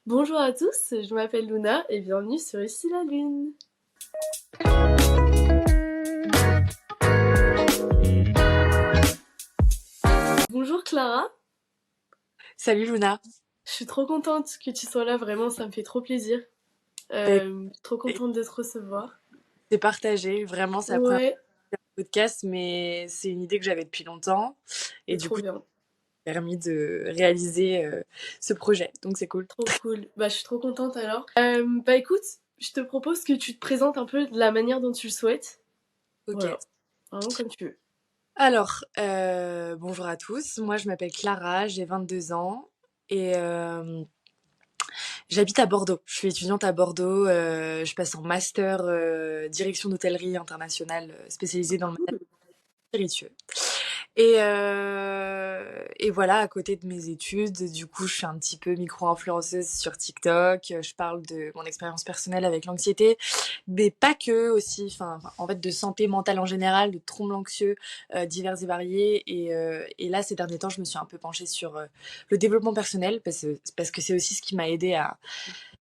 Bonjour à tous, je m'appelle Luna et bienvenue sur Ici la Lune. Bonjour Clara, Salut Luna. je suis trop contente que tu sois là, vraiment ça me fait trop plaisir. Ben, Trop contente de te recevoir. c'est partagé, vraiment, c'est la première fois Ouais, que je fais un podcast, mais c'est une idée que j'avais depuis longtemps. Et c'est du trop coup, bien, ça m'a permis de réaliser ce projet. Donc c'est cool. trop cool. Bah je suis trop contente alors. Bah écoute, je te propose que tu te présentes un peu de la manière dont tu le souhaites. Ok. Voilà, vraiment comme tu veux. Alors, bonjour à tous. Moi, je m'appelle Clara, j'ai 22 ans et j'habite à Bordeaux. Je suis étudiante à Bordeaux. Je passe en master direction d'hôtellerie internationale spécialisée dans le management spiritueux. Et voilà, à côté de mes études, du coup, je suis un petit peu micro-influenceuse sur TikTok. Je parle de mon expérience personnelle avec l'anxiété, mais pas que aussi. En fait, de santé mentale en général, de troubles anxieux divers et variés. Et là, ces derniers temps, je me suis un peu penchée sur le développement personnel parce que c'est aussi ce qui m'a aidée à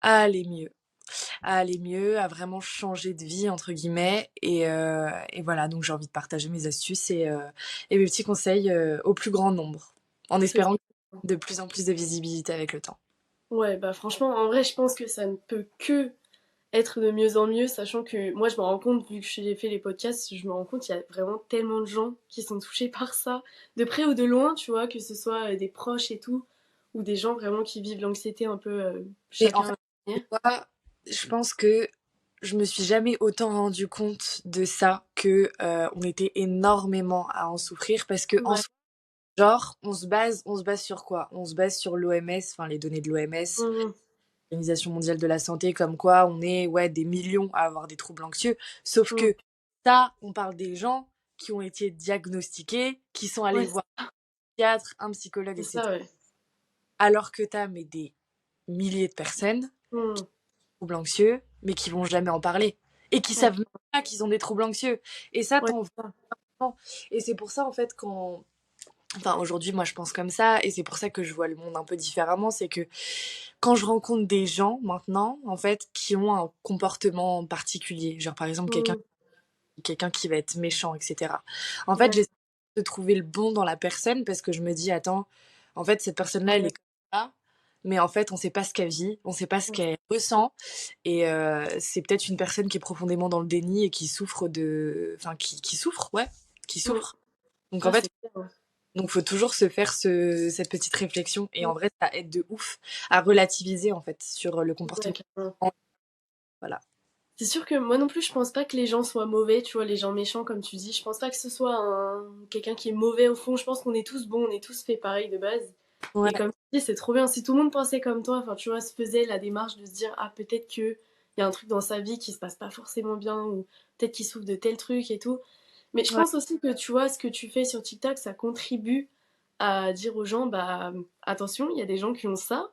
aller mieux à vraiment changer de vie entre guillemets et voilà donc j'ai envie de partager mes astuces et mes petits conseils au plus grand nombre en C'est espérant trop. de plus en plus de visibilité avec le temps. Ouais, bah franchement, en vrai, je pense que ça ne peut que être de mieux en mieux, sachant que moi je me rends compte, vu que j'ai fait les podcasts, je me rends compte qu'il y a vraiment tellement de gens qui sont touchés par ça, de près ou de loin, tu vois, que ce soit des proches et tout, ou des gens vraiment qui vivent l'anxiété un peu Et en chacun à fait, leur manière. moi, je pense que je me suis jamais autant rendu compte de ça que on était énormément à en souffrir parce que en Ouais. soi, genre on se base sur quoi? On se base sur l'OMS, enfin les données de l'OMS, Mhm. Organisation mondiale de la santé, comme quoi on est des millions à avoir des troubles anxieux. Sauf Mhm. que ça, on parle des gens qui ont été diagnostiqués, qui sont allés Ouais, voir un psychiatre, un psychologue, c'est ça, etc. ouais. Alors que t'as mais des milliers de personnes, Mhm. troubles anxieux, mais qui vont jamais en parler. Et qui Ouais, savent même pas qu'ils ont des troubles anxieux. Et ça, ouais, t'en c'est ça. vois. Et c'est pour ça, en fait, quand enfin, aujourd'hui, moi, je pense comme ça, et c'est pour ça que je vois le monde un peu différemment. C'est que quand je rencontre des gens maintenant, en fait, qui ont un comportement particulier, genre par exemple Mhm. quelqu'un qui va être méchant, etc. En fait, Ouais, j'essaie de trouver le bon dans la personne parce que je me dis, attends, en fait, cette personne-là, elle ouais, est comme ça, mais en fait, on sait pas ce qu'elle vit, on sait pas ce ouais, qu'elle ressent, et c'est peut-être une personne qui est profondément dans le déni et qui souffre qui souffre, ouais, qui Mhm. souffre. Donc en Ah, fait, c'est clair, ouais. donc faut toujours se faire cette petite réflexion et en vrai ça aide de ouf à relativiser en fait sur le Ouais, comportement. carrément. Voilà. C'est sûr que moi non plus, je pense pas que les gens soient mauvais, tu vois, les gens méchants, comme tu dis. Je pense pas que ce soit quelqu'un qui est mauvais au fond. Je pense qu'on est tous bons, on est tous faits pareil de base. Et Ouais, comme tu dis, c'est trop bien. Si tout le monde pensait comme toi, enfin, tu vois, se faisait la démarche de se dire, ah, peut-être que y a un truc dans sa vie qui se passe pas forcément bien, ou peut-être qu'il souffre de tel truc et tout. Mais je ouais, pense aussi que, tu vois, ce que tu fais sur TikTok, ça contribue à dire aux gens, bah, attention, il y a des gens qui ont ça.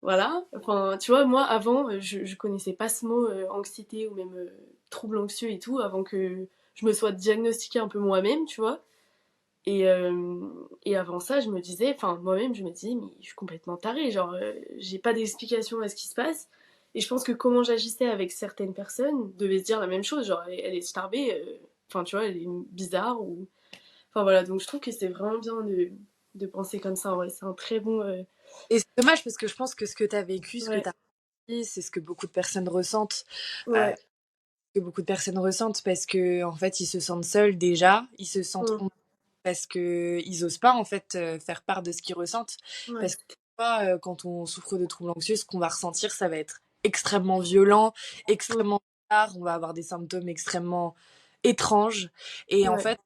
Voilà, enfin, tu vois, moi avant, je connaissais pas ce mot anxiété ou même trouble anxieux et tout, avant que je me sois diagnostiquée un peu moi-même, tu vois. Et avant ça, je me disais, enfin, moi-même, je me disais, mais je suis complètement tarée, genre, j'ai pas d'explication à ce qui se passe. Et je pense que comment j'agissais avec certaines personnes devait se dire la même chose, genre, elle est starbée, enfin, tu vois, elle est bizarre, ou. Enfin, voilà, donc je trouve que c'est vraiment bien de penser comme ça, ouais, c'est un très bon. et c'est dommage parce que je pense que ce que tu as vécu, ce que Ouais, tu as vécu, c'est ce que beaucoup de personnes ressentent. ouais. Parce que en fait ils se sentent seuls déjà, ils se sentent Mm. honte parce que ils osent pas en fait faire part de ce qu'ils ressentent Ouais. parce que quand on souffre de troubles anxieux, ce qu'on va ressentir ça va être extrêmement violent, Mm. extrêmement bizarre, on va avoir des symptômes extrêmement étranges et en Ouais. fait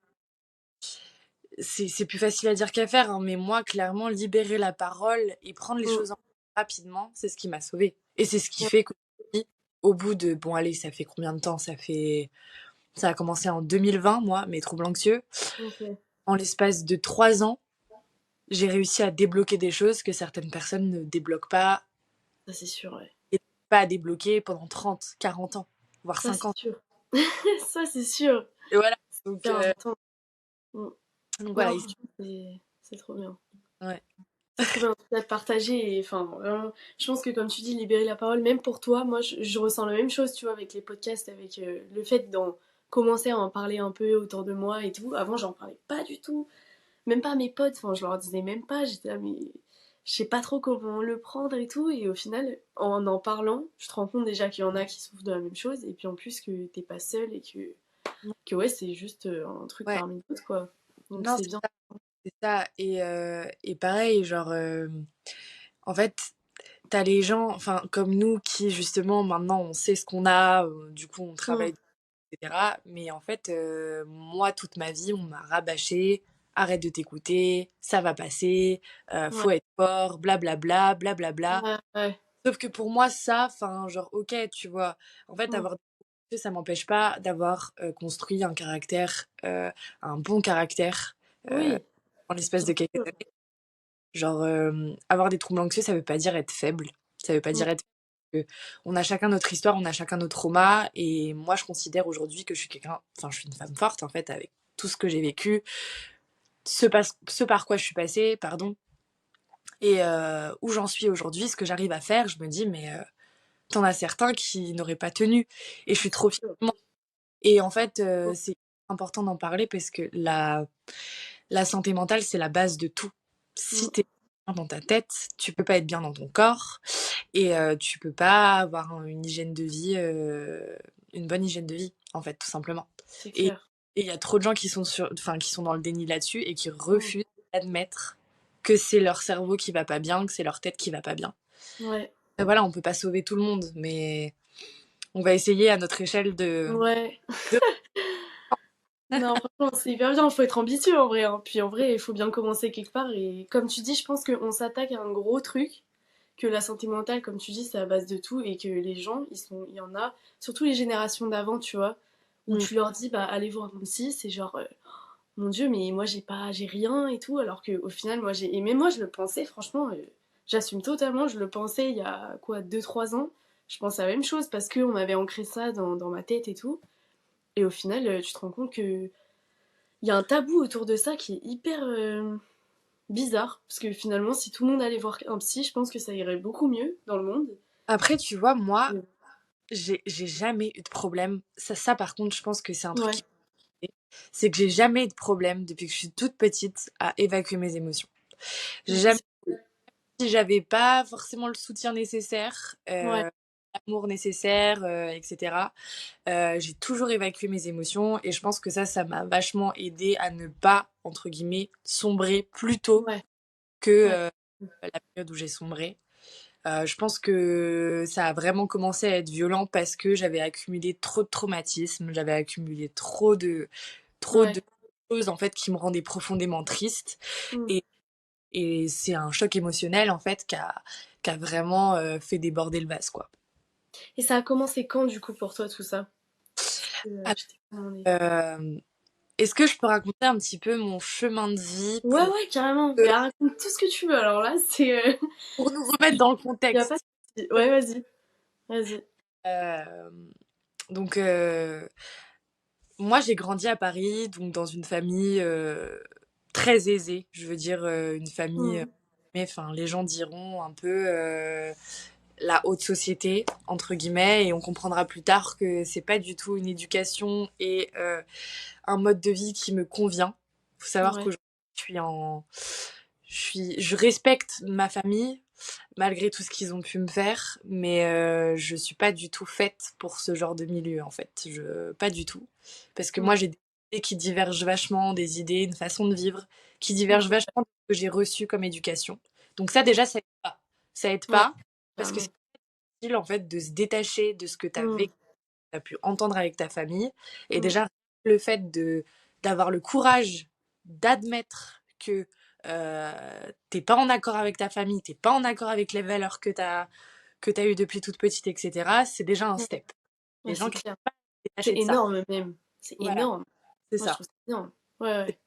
c'est plus facile à dire qu'à faire, hein, mais moi, clairement, libérer la parole et prendre les Mm. choses en main rapidement, c'est ce qui m'a sauvée. Et c'est ce qui Ouais. fait que, au bout de, bon, allez, ça fait combien de temps? Ça a commencé en 2020, moi, mes troubles anxieux. Ok. En l'espace de 3 ans, j'ai réussi à débloquer des choses que certaines personnes ne débloquent pas Ça, c'est sûr, ouais. et pas à débloquer pendant 30, 40 ans, voire Ça, c'est 50. sûr. Ça, c'est sûr. Et voilà. C'est Donc, hyper euh, important. Mm. donc voilà. Non, franchement, c'est trop bien. Ouais. c'est trop bien en tout cas de partager et enfin vraiment, je pense que comme tu dis, libérer la parole, même pour toi, moi je ressens la même chose, tu vois, avec les podcasts, avec le fait d'en commencer à en parler un peu autour de moi et tout. Avant, j'en parlais pas du tout, même pas à mes potes, enfin je leur disais même pas, j'étais là, mais je sais pas trop comment le prendre et tout. Et au final, en parlant, je te rends compte déjà qu'il y en a qui souffrent de la même chose, et puis en plus que t'es pas seule et que ouais, c'est juste un truc Ouais, parmi d'autres, quoi. Donc non, c'est bien. c'est ça. Et pareil, genre, en fait, t'as les gens, enfin, comme nous qui, justement, maintenant, on sait ce qu'on a, du coup, on Mm. travaille, etc. Mais en fait, moi, toute ma vie, on m'a rabâché, arrête de t'écouter, ça va passer, Ouais, faut être fort, blablabla, blablabla. ouais, ouais. Sauf que pour moi, ça, enfin, genre, ok, tu vois, en fait, Mm. avoir ça m'empêche pas d'avoir construit un bon caractère, euh, Oui, en l'espace bien de quelques sûr. années. Genre, avoir des troubles anxieux, ça veut pas dire être faible. Ça veut pas Mm. dire être que on a chacun notre histoire, on a chacun notre trauma. Et moi, je considère aujourd'hui que je suis quelqu'un, enfin, je suis une femme forte, en fait, avec tout ce que j'ai vécu, ce par quoi je suis passée, pardon, et où j'en suis aujourd'hui, ce que j'arrive à faire, je me dis, mais t'en as certains qui n'auraient pas tenu. Et je suis trop fière de moi. Et en fait, c'est important d'en parler parce que la santé mentale, c'est la base de tout. Si Mm. t'es bien dans ta tête, tu peux pas être bien dans ton corps et tu peux pas avoir une bonne hygiène de vie, en fait, tout simplement. C'est Et clair. il y a trop de gens qui sont dans le déni là-dessus et qui Mm. refusent d'admettre que c'est leur cerveau qui va pas bien, que c'est leur tête qui va pas bien. Ouais, Et voilà, on peut pas sauver tout le monde, mais on va essayer à notre échelle ouais. de... Non, franchement, c'est hyper bien. Il faut être ambitieux en vrai, hein. Puis en vrai, il faut bien commencer quelque part. Et comme tu dis, je pense qu'on s'attaque à un gros truc, que la santé mentale, comme tu dis, c'est la base de tout. Et que les gens, il y en a, surtout les générations d'avant, tu vois, où Mm. tu leur dis, bah, allez voir un psy, c'est genre, mon Dieu, mais moi, j'ai rien et tout. Alors qu'au final, et même moi, je le pensais, franchement, j'assume totalement, je le pensais il y a quoi, 2 3 ans. Je pensais la même chose parce qu'on m'avait ancré ça dans ma tête et tout. Et au final, tu te rends compte que il y a un tabou autour de ça qui est hyper bizarre. Parce que finalement, si tout le monde allait voir un psy, je pense que ça irait beaucoup mieux dans le monde. Après, tu vois, moi, Mais j'ai jamais eu de problème. Ça, par contre, je pense que c'est un truc ouais, qui c'est que j'ai jamais eu de problème depuis que je suis toute petite à évacuer mes émotions. J'ai ok, jamais, si j'avais pas forcément le soutien nécessaire, ouais, l'amour nécessaire, etc. J'ai toujours évacué mes émotions et je pense que ça m'a vachement aidé à ne pas, entre guillemets, sombrer plus tôt ouais, que ouais, la période où j'ai sombré. Je pense que ça a vraiment commencé à être violent parce que j'avais accumulé trop de traumatismes, j'avais accumulé trop de ouais. choses en fait qui me rendaient profondément triste Mm. et, et c'est un choc émotionnel en fait qui a vraiment fait déborder le vase quoi. Et ça a commencé quand, du coup, pour toi, tout ça? Alors, Je t'ai demandé. euh, est-ce que je peux raconter un petit peu mon chemin de vie Ouais, ouais, carrément. Mais raconte tout ce que tu veux. Alors là, pour nous remettre dans le y a pas de contexte? souci. Ouais, vas-y. Vas-y. Euh, donc moi j'ai grandi à Paris donc dans une famille très aisée, je veux dire une famille Mm. mais enfin les gens diront un peu la haute société entre guillemets et on comprendra plus tard que c'est pas du tout une éducation et un mode de vie qui me convient. Faut savoir Ouais. qu'aujourd'hui je respecte ma famille malgré tout ce qu'ils ont pu me faire, mais je suis pas du tout faite pour ce genre de milieu en fait, pas du tout, parce que moi Ouais. j'ai des idées qui divergent vachement, des idées, une façon de vivre qui divergent Ok. vachement de ce que j'ai reçu comme éducation. Donc ça déjà ça aide Ouais, pas parce que c'est carrément. difficile en fait de se détacher de ce que tu as Mm. vécu, tu as pu entendre avec ta famille et Mm. déjà le fait de d'avoir le courage d'admettre que t'es pas en accord avec ta famille, t'es pas en accord avec les valeurs que tu as eues depuis toute petite, etc., c'est déjà un Ouais, step. ouais, Les gens c'est qui ne clair. sont pas C'est détachés de ça. énorme même. C'est Voilà, énorme. c'est Moi, je ça. trouve ça énorme. Ouais, ouais.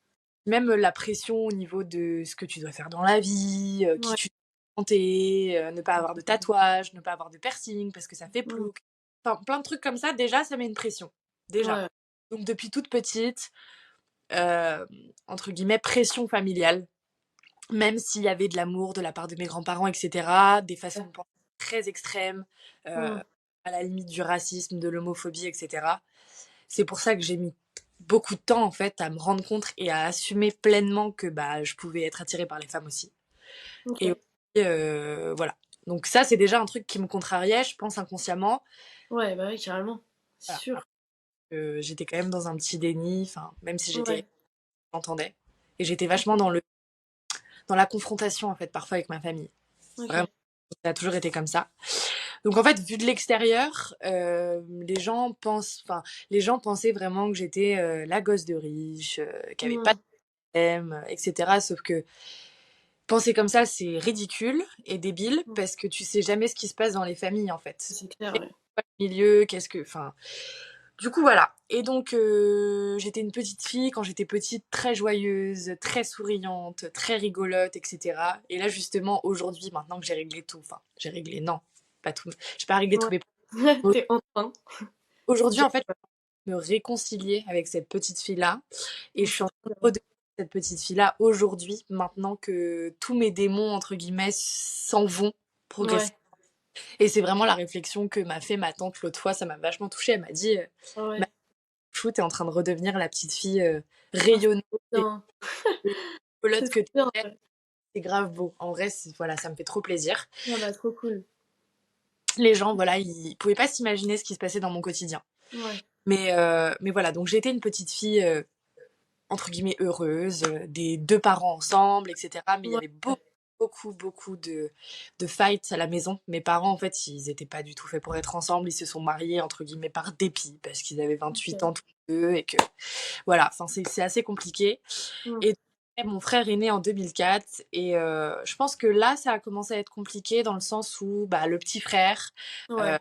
Même la pression au niveau de ce que tu dois faire dans la vie, qui Ouais. tu dois présenter, ne pas avoir de tatouage, ne pas avoir de piercing parce que ça fait Mm. plouc. Enfin, plein de trucs comme ça, déjà, ça met une pression. Déjà. Ouais. Donc, depuis toute petite, euh, entre guillemets, pression familiale. même s'il y avait de l'amour de la part de mes grands-parents, et cetera, des façons de penser très extrêmes, Mm. à la limite du racisme, de l'homophobie, et cetera. C'est pour ça que j'ai mis beaucoup de temps, en fait, à me rendre compte et à assumer pleinement que, bah, je pouvais être attirée par les femmes aussi. Et Ok. aussi, voilà. Donc ça, c'est déjà un truc qui me contrariait, je pense inconsciemment. Ouais, bah oui, carrément. C'est Voilà. sûr. J'étais quand même dans un petit déni, enfin, même si Ouais. j'entendais. Et j'étais vachement dans la confrontation, en fait, parfois avec ma famille. Vraiment, Ok. ça a toujours été comme ça. Donc en fait, vu de l'extérieur, les gens pensaient vraiment que j'étais la gosse de riche, qui avait pas de Mm. thème, etc. Sauf que penser comme ça, c'est ridicule et débile Mm. parce que tu sais jamais ce qui se passe dans les familles en fait. C'est clair, C'est ouais. quoi le milieu, enfin. Du coup voilà. Et donc j'étais une petite fille quand j'étais petite, très joyeuse, très souriante, très rigolote, etc. Et là justement aujourd'hui, maintenant que j'ai réglé tout, enfin j'ai réglé non, pas tout, j'ai pas réglé tous Ouais. mes problèmes. T'es en train. C'est Aujourd'hui déjà en fait, me réconcilier avec cette petite fille-là. Et je bon, suis c'est en trop train de bien. redevenir cette petite fille-là aujourd'hui, maintenant que tous mes démons, entre guillemets, s'en vont Ouais. progressivement. Et c'est vraiment la réflexion que m'a fait ma tante l'autre fois. Ça m'a vachement touchée. Elle m'a dit, ma Ouais. chou, t'es en train de redevenir la petite fille Ah, c'est rayonnante trop et bien. pelote C'est que trop bien, t'étais. ouais. C'est grave beau. En vrai, voilà, ça me fait trop plaisir. Ah bah, trop cool. Les gens, voilà, ils pouvaient pas s'imaginer ce qui se passait dans mon quotidien. Ouais. Mais voilà, donc j'étais une petite fille entre guillemets heureuse, des deux parents ensemble, etc. Mais il y Ouais. avait beaucoup de fights à la maison. Mes parents, en fait, ils n'étaient pas du tout faits pour être ensemble. Ils se sont mariés, entre guillemets, par dépit, parce qu'ils avaient 28 Ok. ans tous les deux, et que, voilà, enfin, c'est assez compliqué. Mm. Et mon frère est né en 2004, et je pense que là, ça a commencé à être compliqué dans le sens où, bah, le petit frère, Ouais.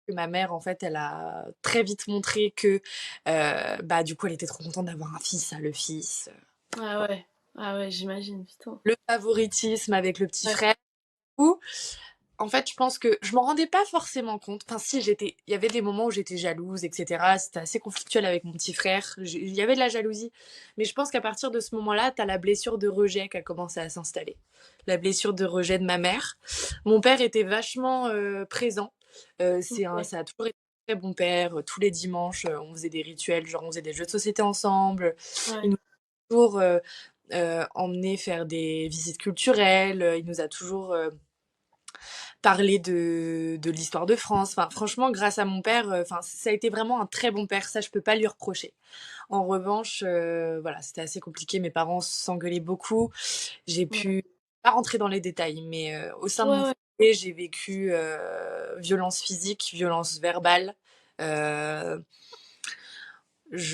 que ma mère, en fait, elle a très vite montré que, bah, du coup, elle était trop contente d'avoir un fils, hein, le fils. Ah ouais. Ah ouais, j'imagine, putain. Le favoritisme avec le petit Ouais. frère. Ou, en fait, je pense que je m'en rendais pas forcément compte. Enfin, si, il y avait des moments où j'étais jalouse, etc. C'était assez conflictuel avec mon petit frère. Il y avait de la jalousie. Mais je pense qu'à partir de ce moment-là, t'as la blessure de rejet qui a commencé à s'installer. La blessure de rejet de ma mère. Mon père était vachement présent. Ok. Ça a toujours été un très bon père. Tous les dimanches, on faisait des rituels, genre on faisait des jeux de société ensemble. Il Ouais. nous a toujours emmené faire des visites culturelles. Il nous a toujours parler de l'histoire de France. Enfin, franchement, grâce à mon père, enfin, ça a été vraiment un très bon père. Ça, je peux pas lui reprocher. En revanche, voilà, c'était assez compliqué. Mes parents s'engueulaient beaucoup. J'ai Ouais. pu pas rentrer dans les détails, mais au sein de Ouais, mon ouais. foyer, j'ai vécu violence physique, violence verbale. Euh,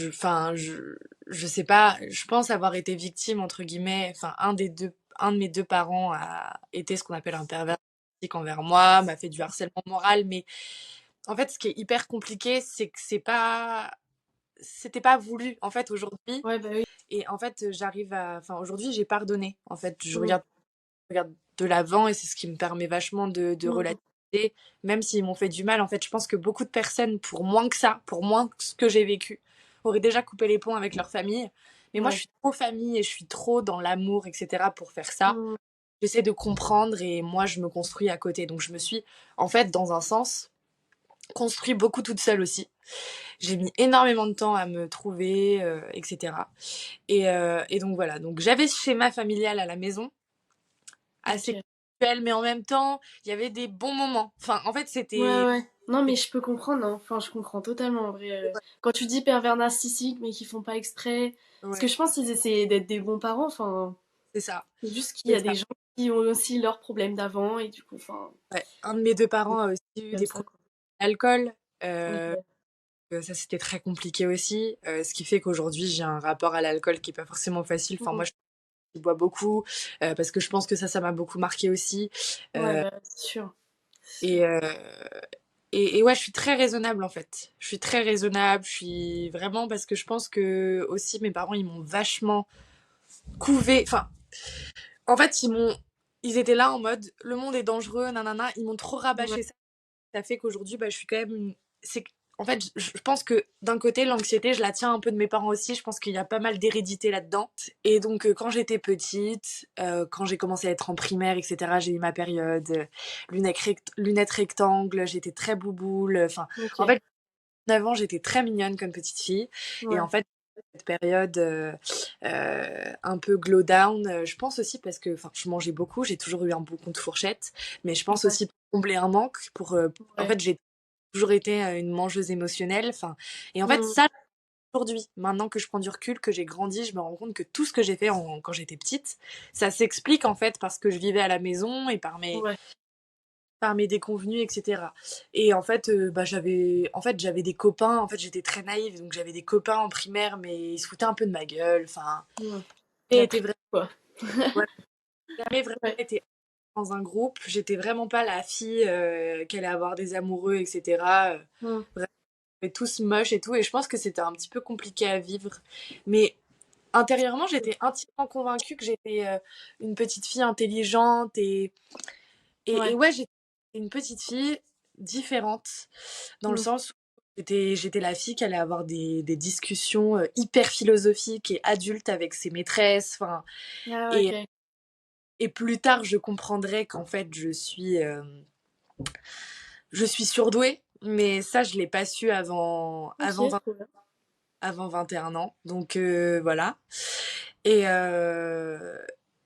enfin, je sais pas. Je pense avoir été victime entre guillemets. Enfin, un de mes deux parents a été ce qu'on appelle un pervers narcissique envers moi, m'a fait du harcèlement moral. Mais en fait, ce qui est hyper compliqué, c'est que c'était pas voulu. En fait, aujourd'hui, Ouais, bah oui. et en fait, enfin, aujourd'hui, j'ai pardonné. En fait, Mm. je regarde de l'avant et c'est ce qui me permet vachement de Mm. relativiser, même s'ils m'ont fait du mal. En fait, je pense que beaucoup de personnes, pour moins que ça, pour moins que ce que j'ai vécu, auraient déjà coupé les ponts avec leur famille. Mais moi, je Ouais. suis trop famille et je suis trop dans l'amour, etc. pour faire ça. Mm. J'essaie de comprendre et moi, je me construis à côté. Donc, je me suis, en fait, dans un sens, construit beaucoup toute seule aussi. J'ai mis énormément de temps à me trouver, etc. Et donc voilà. Donc, j'avais ce schéma familial à la maison assez Ok. cruel, mais en même temps, il y avait des bons moments. Enfin, en fait, Ouais, c'était. ouais. Non, mais je peux comprendre, hein. Enfin, je comprends totalement, en vrai. Quand tu dis pervers narcissique, mais qui font pas exprès. Parce que Ouais, je pense qu'ils essaient d'être des bons parents. Enfin, c'est ça. c'est juste qu'il y C'est a des ça. gens qui ont aussi leurs problèmes d'avant, et du coup, enfin, Ouais. Un de mes deux c'est parents a aussi eu comme des ça, problèmes quoi. d'alcool. Ok. Ça, c'était très compliqué aussi. Ce qui fait qu'aujourd'hui, j'ai un rapport à l'alcool qui est pas forcément facile. Enfin, Mm. moi, je bois beaucoup parce que je pense que ça m'a beaucoup marqué aussi. Ouais, Euh, bah, c'est sûr. C'est et, sûr. euh, et ouais, je suis très raisonnable en fait. Je suis très raisonnable. Je suis vraiment parce que je pense que aussi mes parents, ils m'ont vachement couvé. Enfin, en fait, ils étaient là en mode, le monde est dangereux, nanana. Ils m'ont trop Ouais. rabâché ça. Ça fait qu'aujourd'hui, bah, je suis quand même c'est en fait, je pense que d'un côté, l'anxiété, je la tiens un peu de mes parents aussi. Je pense qu'il y a pas mal d'hérédité là-dedans. Et donc, quand j'étais petite, quand j'ai commencé à être en primaire, etc., j'ai eu ma période lunettes rectangles, j'étais très bouboule. Enfin, en Ok. fait, 9 ans, j'étais très mignonne comme petite fille. Et en Ouais. fait, cette période un peu glow down, je pense aussi parce que je mangeais beaucoup, j'ai toujours eu un bon compte fourchette, mais je pense Ouais. aussi pour combler un manque, en Ouais. fait, j'ai toujours été une mangeuse émotionnelle. Enfin, et en fait, Mm. ça, aujourd'hui, maintenant que je prends du recul, que j'ai grandi, je me rends compte que tout ce que j'ai fait quand j'étais petite, ça s'explique en fait parce que je vivais à la maison et Ouais. par mes déconvenus, etc. Et en fait, j'avais des copains. En fait, j'étais très naïve, donc j'avais des copains en primaire, mais ils se foutaient un peu de ma gueule. Enfin, Mm. et La était prise, vraiment, quoi. ouais, jamais vraiment Ouais. été dans un groupe. J'étais vraiment pas la fille qui allait avoir des amoureux, etc. Mm. Vraiment, on était tous moches et tout. Et je pense que c'était un petit peu compliqué à vivre. Mais intérieurement, j'étais intimement convaincue que j'étais une petite fille intelligente et Ouais. ouais, j'étais une petite fille différente dans le Mm. sens où j'étais la fille qui allait avoir des discussions hyper philosophiques et adultes avec ses maîtresses. Enfin, Ah, et, ok. et plus tard, je comprendrai qu'en fait, je suis surdouée. Mais ça, je l'ai pas su Ok, trop bien. avant 21 ans. Donc voilà. Et, euh,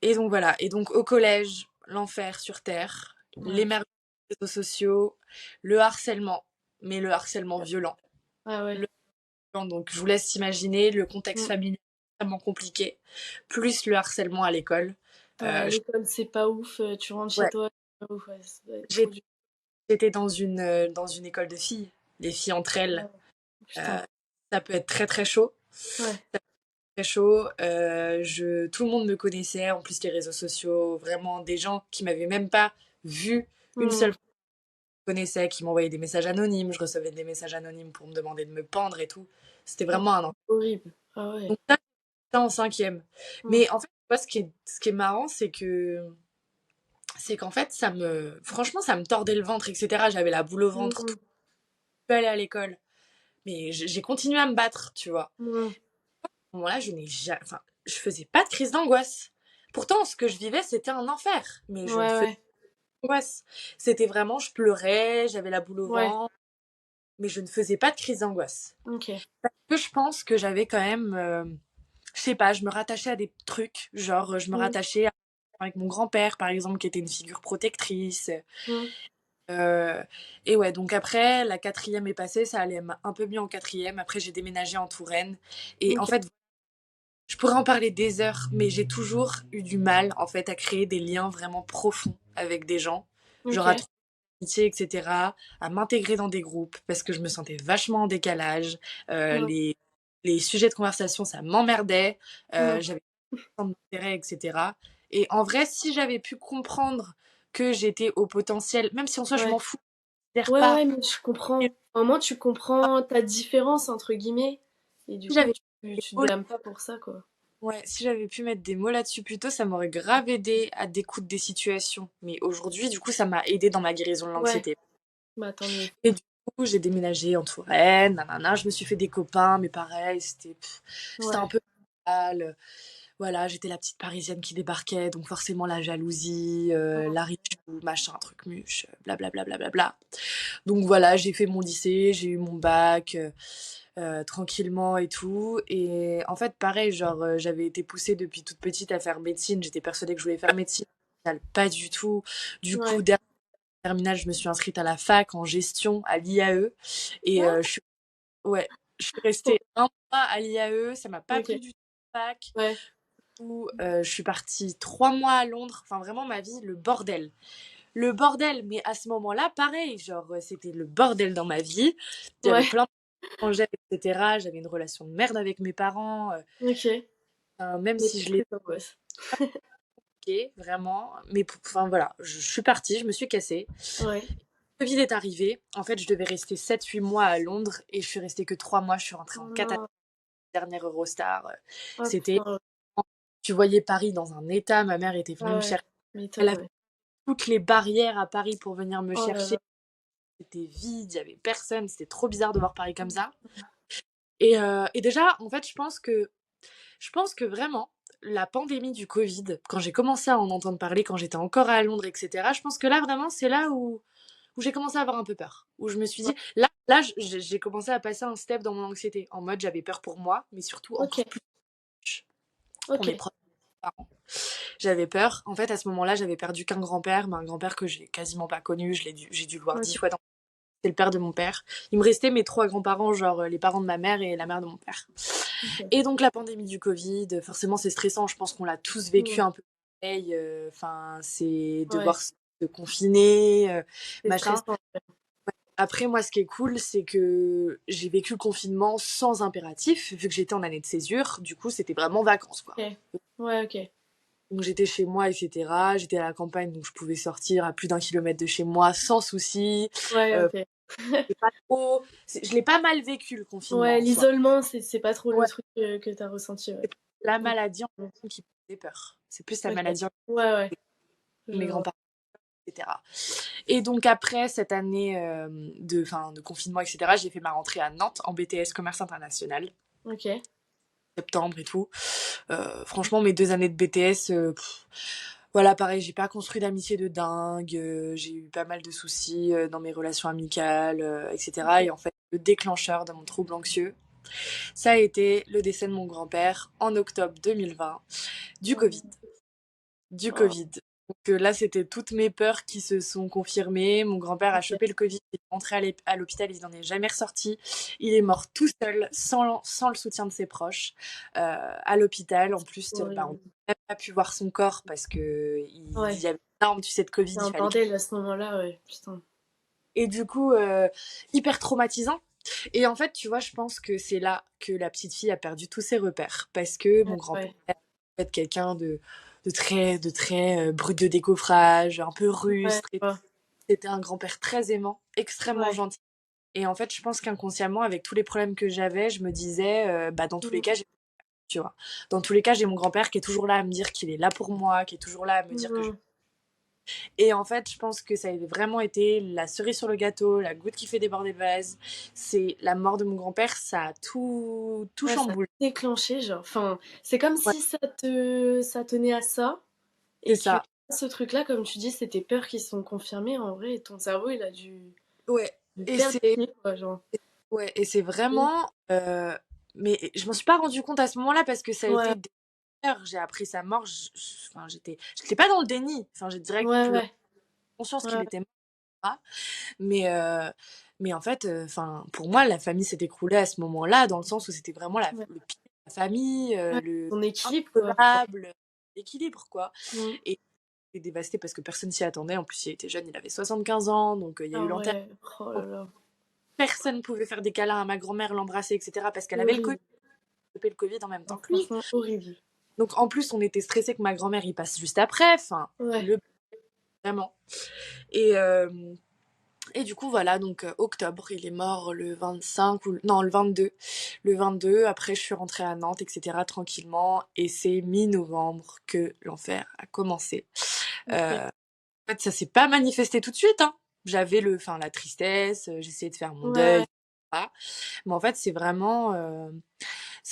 et donc voilà. Et donc au collège, l'enfer sur Terre, Ouais. l'émergence des réseaux sociaux, le harcèlement, mais le harcèlement violent. Ah ouais. Le Donc je vous laisse imaginer le contexte Mm. familial extrêmement compliqué, plus le harcèlement à l'école. Ouais, à Euh, je- l'école, c'est pas ouf. Tu rentres chez ouais, toi, c'est pas ouf. Ouais, ça doit être trop j'ai- dur. j'étais dans une école de filles. Les filles entre elles, Ouais. euh, Putain. ça peut être très très chaud. Ouais. Très chaud. Tout le monde me connaissait, en plus les réseaux sociaux, vraiment des gens qui m'avaient même pas vu une Mm. seule fois me connaissaient, qui m'envoyaient des messages anonymes. Je recevais des messages anonymes pour me demander de me pendre et tout. C'était Oh, vraiment un enfer. horrible. Ah ouais. Donc ça en cinquième. Mm. Mais en fait, tu vois, ce qui est marrant, c'est qu'en fait, franchement, ça me tordait le ventre, etc. J'avais la boule au ventre, tout. Mm. Je peux aller à l'école. Mais j'ai continué à me battre, tu vois. Mm. À ce moment-là, je faisais pas de crise d'angoisse. Pourtant, ce que je vivais, c'était un enfer. Mais Ouais, je ne faisais ouais. pas d'angoisse. C'était vraiment, je pleurais, j'avais la boule au Ouais. ventre, mais je ne faisais pas de crise d'angoisse. Ok. Que je pense que j'avais quand même, je sais pas, je me rattachais à des trucs, genre je me Mm. rattachais avec mon grand-père, par exemple, qui était une figure protectrice. Mm. Euh, et ouais, donc après, la quatrième est passée, ça allait un peu mieux en quatrième. Après, j'ai déménagé en Touraine. Et en Ok. fait, je pourrais en parler des heures, mais j'ai toujours eu du mal, en fait, à créer des liens vraiment profonds avec des gens. Genre à Ok. trouver de l'amitié, etc. À m'intégrer dans des groupes, parce que je me sentais vachement en décalage. Euh, Ouais. les, les sujets de conversation, ça m'emmerdait. Mm. J'avais pas d'intérêt, etc. Et en vrai, si j'avais pu comprendre que j'étais au potentiel, même si en soi je m'en Ouais. fous, je considère Ouais, pas. ouais, mais je comprends. Au moins, tu comprends ta différence, entre guillemets. Et du Si coup, j'avais tu te blâmes pas pour ça, quoi. Ouais, si j'avais pu mettre des mots là-dessus plus tôt, ça m'aurait grave aidé à découdre des situations. Mais aujourd'hui, du coup, ça m'a aidé dans ma guérison de Ouais. l'anxiété. Bah, tant mieux. Et du coup, j'ai déménagé en Touraine, nanana, je me suis fait des copains, mais pareil, c'était un Ouais. peu mal. Voilà, j'étais la petite parisienne qui débarquait, donc forcément la jalousie, la riche, machin, truc muche, blablabla. Bla, bla, bla, bla. Donc voilà, j'ai fait mon lycée, j'ai eu mon bac tranquillement et tout. Et en fait, pareil, genre, j'avais été poussée depuis toute petite à faire médecine. J'étais persuadée que je voulais faire médecine. Pas du tout. Du coup, Ouais. dernière terminale, je me suis inscrite à la fac en gestion à l'IAE. Et Ah, ouais, je suis trop restée un mois à l'IAE. Ça m'a pas bien. Ok. plu du tout, la fac. Ouais. Où, je suis partie 3 mois à Londres. Enfin, vraiment, ma vie, le bordel. Le bordel, mais à ce moment-là, pareil, genre, c'était le bordel dans ma vie. J'avais Ouais. plein d'étrangers, etc. J'avais une relation de merde avec mes parents, Ok. même Mais si je c'est l'ai très d'angoisse. fait, vraiment. Mais enfin, voilà, je suis partie, je me suis cassée. Ouais. Le Covid est arrivé. En fait, je devais rester 7 8 mois à Londres et je suis restée que 3 mois. Je suis rentrée en Oh 4 à non. la dernière Eurostar. Oh C'était. putain. Tu voyais Paris dans un état. Ma mère était venue Ah me ouais. chercher. Elle M'étonne, avait ouais. toutes les barrières à Paris pour venir me Oh là chercher. là. c'était vide, il y avait personne, c'était trop bizarre de voir Paris comme ça. Et déjà, en fait, je pense que vraiment, la pandémie du Covid, quand j'ai commencé à en entendre parler, quand j'étais encore à Londres, etc., je pense que là, vraiment, c'est là où j'ai commencé à avoir un peu peur. Où je me suis Ouais. dit, là j'ai commencé à passer un step dans mon anxiété. En mode, j'avais peur pour moi, mais surtout Ok, encore plus pour ok. mes proches parents. J'avais peur. En fait, à ce moment-là, j'avais perdu qu'un grand-père, mais un grand-père que j'ai quasiment pas connu. J'ai dû le voir 10 Ok. fois dans. C'est le père de mon père. Il me restait mes 3 grands-parents, genre les parents de ma mère et la mère de mon père. Ok. Et donc la pandémie du Covid, forcément c'est stressant, je pense qu'on l'a tous vécu Mm. un peu pareil. Enfin, c'est Ouais, devoir se confiner, c'est machin. stressant. Après, moi, ce qui est cool, c'est que j'ai vécu le confinement sans impératif, vu que j'étais en année de césure. Du coup, c'était vraiment vacances, quoi. Ok. Ouais, ok. Donc j'étais chez moi, etc. J'étais à la campagne, donc je pouvais sortir à plus d'1 kilomètre de chez moi sans souci. Ouais, Euh, ok. je l'ai pas mal vécu le confinement Ouais, en soi. l'isolement, c'est pas trop le Ouais, truc que t'as ressenti, ouais. c'est pas la Mm. maladie en elle qui me faisait peur. C'est plus la Ok. maladie en Ouais, ouais, je mes vois. grands-parents, etc. Et donc après cette année de confinement, etc., j'ai fait ma rentrée à Nantes en BTS Commerce International, Ok. septembre et tout. Franchement, mes 2 années de BTS, voilà, pareil, j'ai pas construit d'amitié de dingue, j'ai eu pas mal de soucis dans mes relations amicales, etc. Ok. Et en fait, le déclencheur de mon trouble anxieux, ça a été le décès de mon grand-père en octobre 2020 du Covid. Oh. Du Oh. Covid. Donc là, c'était toutes mes peurs qui se sont confirmées. Mon grand-père a Ok. chopé le Covid, il est rentré à l'hôpital, il n'en est jamais ressorti. Il est mort tout seul, sans le soutien de ses proches, à l'hôpital. En plus, bah, on n'a Horrible. même pas pu voir son corps parce que il Ouais. y avait une arme, tu sais, de Covid, C'est il un fallait. bordel à ce moment-là, ouais. Putain. Et du coup, hyper traumatisant. Et en fait, tu vois, je pense que c'est là que la petite fille a perdu tous ses repères. Parce que mon Ouais, grand-père ouais. être quelqu'un de très brut de décoffrage, un peu Ouais, rustre. je vois. C'était un grand-père très aimant, extrêmement Ouais. gentil. Et en fait, je pense qu'inconsciemment, avec tous les problèmes que j'avais, je me disais, bah, dans tous les Mm. cas, tu vois, dans tous les cas, j'ai mon grand-père qui est toujours là à me dire qu'il est là pour moi, qui est toujours là à me dire que je. Mm. Et en fait, je pense que ça a vraiment été la cerise sur le gâteau, la goutte qui fait déborder le vase. C'est la mort de mon grand-père, ça a tout Ouais, ça a chamboulé. déclenché, genre. Enfin, c'est comme Ouais, si ça tenait à ça. c'est Et que ça. ce truc-là, comme tu dis, c'est tes peurs qui se sont confirmées en vrai, et ton cerveau, il a Ouais. dû Et perdre c'est pied, quoi, genre. Ouais, et c'est vraiment. Mais je m'en suis pas rendu compte à ce moment-là parce que ça a Ouais, été des heures. J'ai appris sa mort. Enfin, j'étais pas dans le déni. Enfin, j'ai direct ouais, pleuré, ouais, conscience qu'il ouais, était mort. Mais, mais en fait, enfin, pour moi, la famille s'est écroulée à ce moment-là, dans le sens où c'était vraiment ouais, le pilier de la famille, ouais. le Ton équilibre, quoi. insauvable, l'équilibre, quoi. Mm. Et il est dévasté parce que personne s'y attendait. En plus, il était jeune, il avait 75 ans, donc il y a Ah eu l'enterrement. ouais, oh là là, Personne pouvait faire des câlins à ma grand-mère, l'embrasser, etc. parce qu'elle c'est avait le Covid, horrible. le Covid en même Ah, temps que lui. franchement, horrible. Donc en plus, on était stressé que ma grand-mère y passe juste après. Enfin, Ouais, le vraiment. Et, euh, et du coup, voilà, donc octobre, il est mort le 25 ou non, le 22. Le 22, après je suis rentrée à Nantes, etc. tranquillement. Et c'est mi-novembre que l'enfer a commencé. ok. En fait, ça s'est pas manifesté tout de suite, hein. J'avais enfin, la tristesse, j'essayais de faire mon deuil, Ouais, etc. Mais en fait, c'est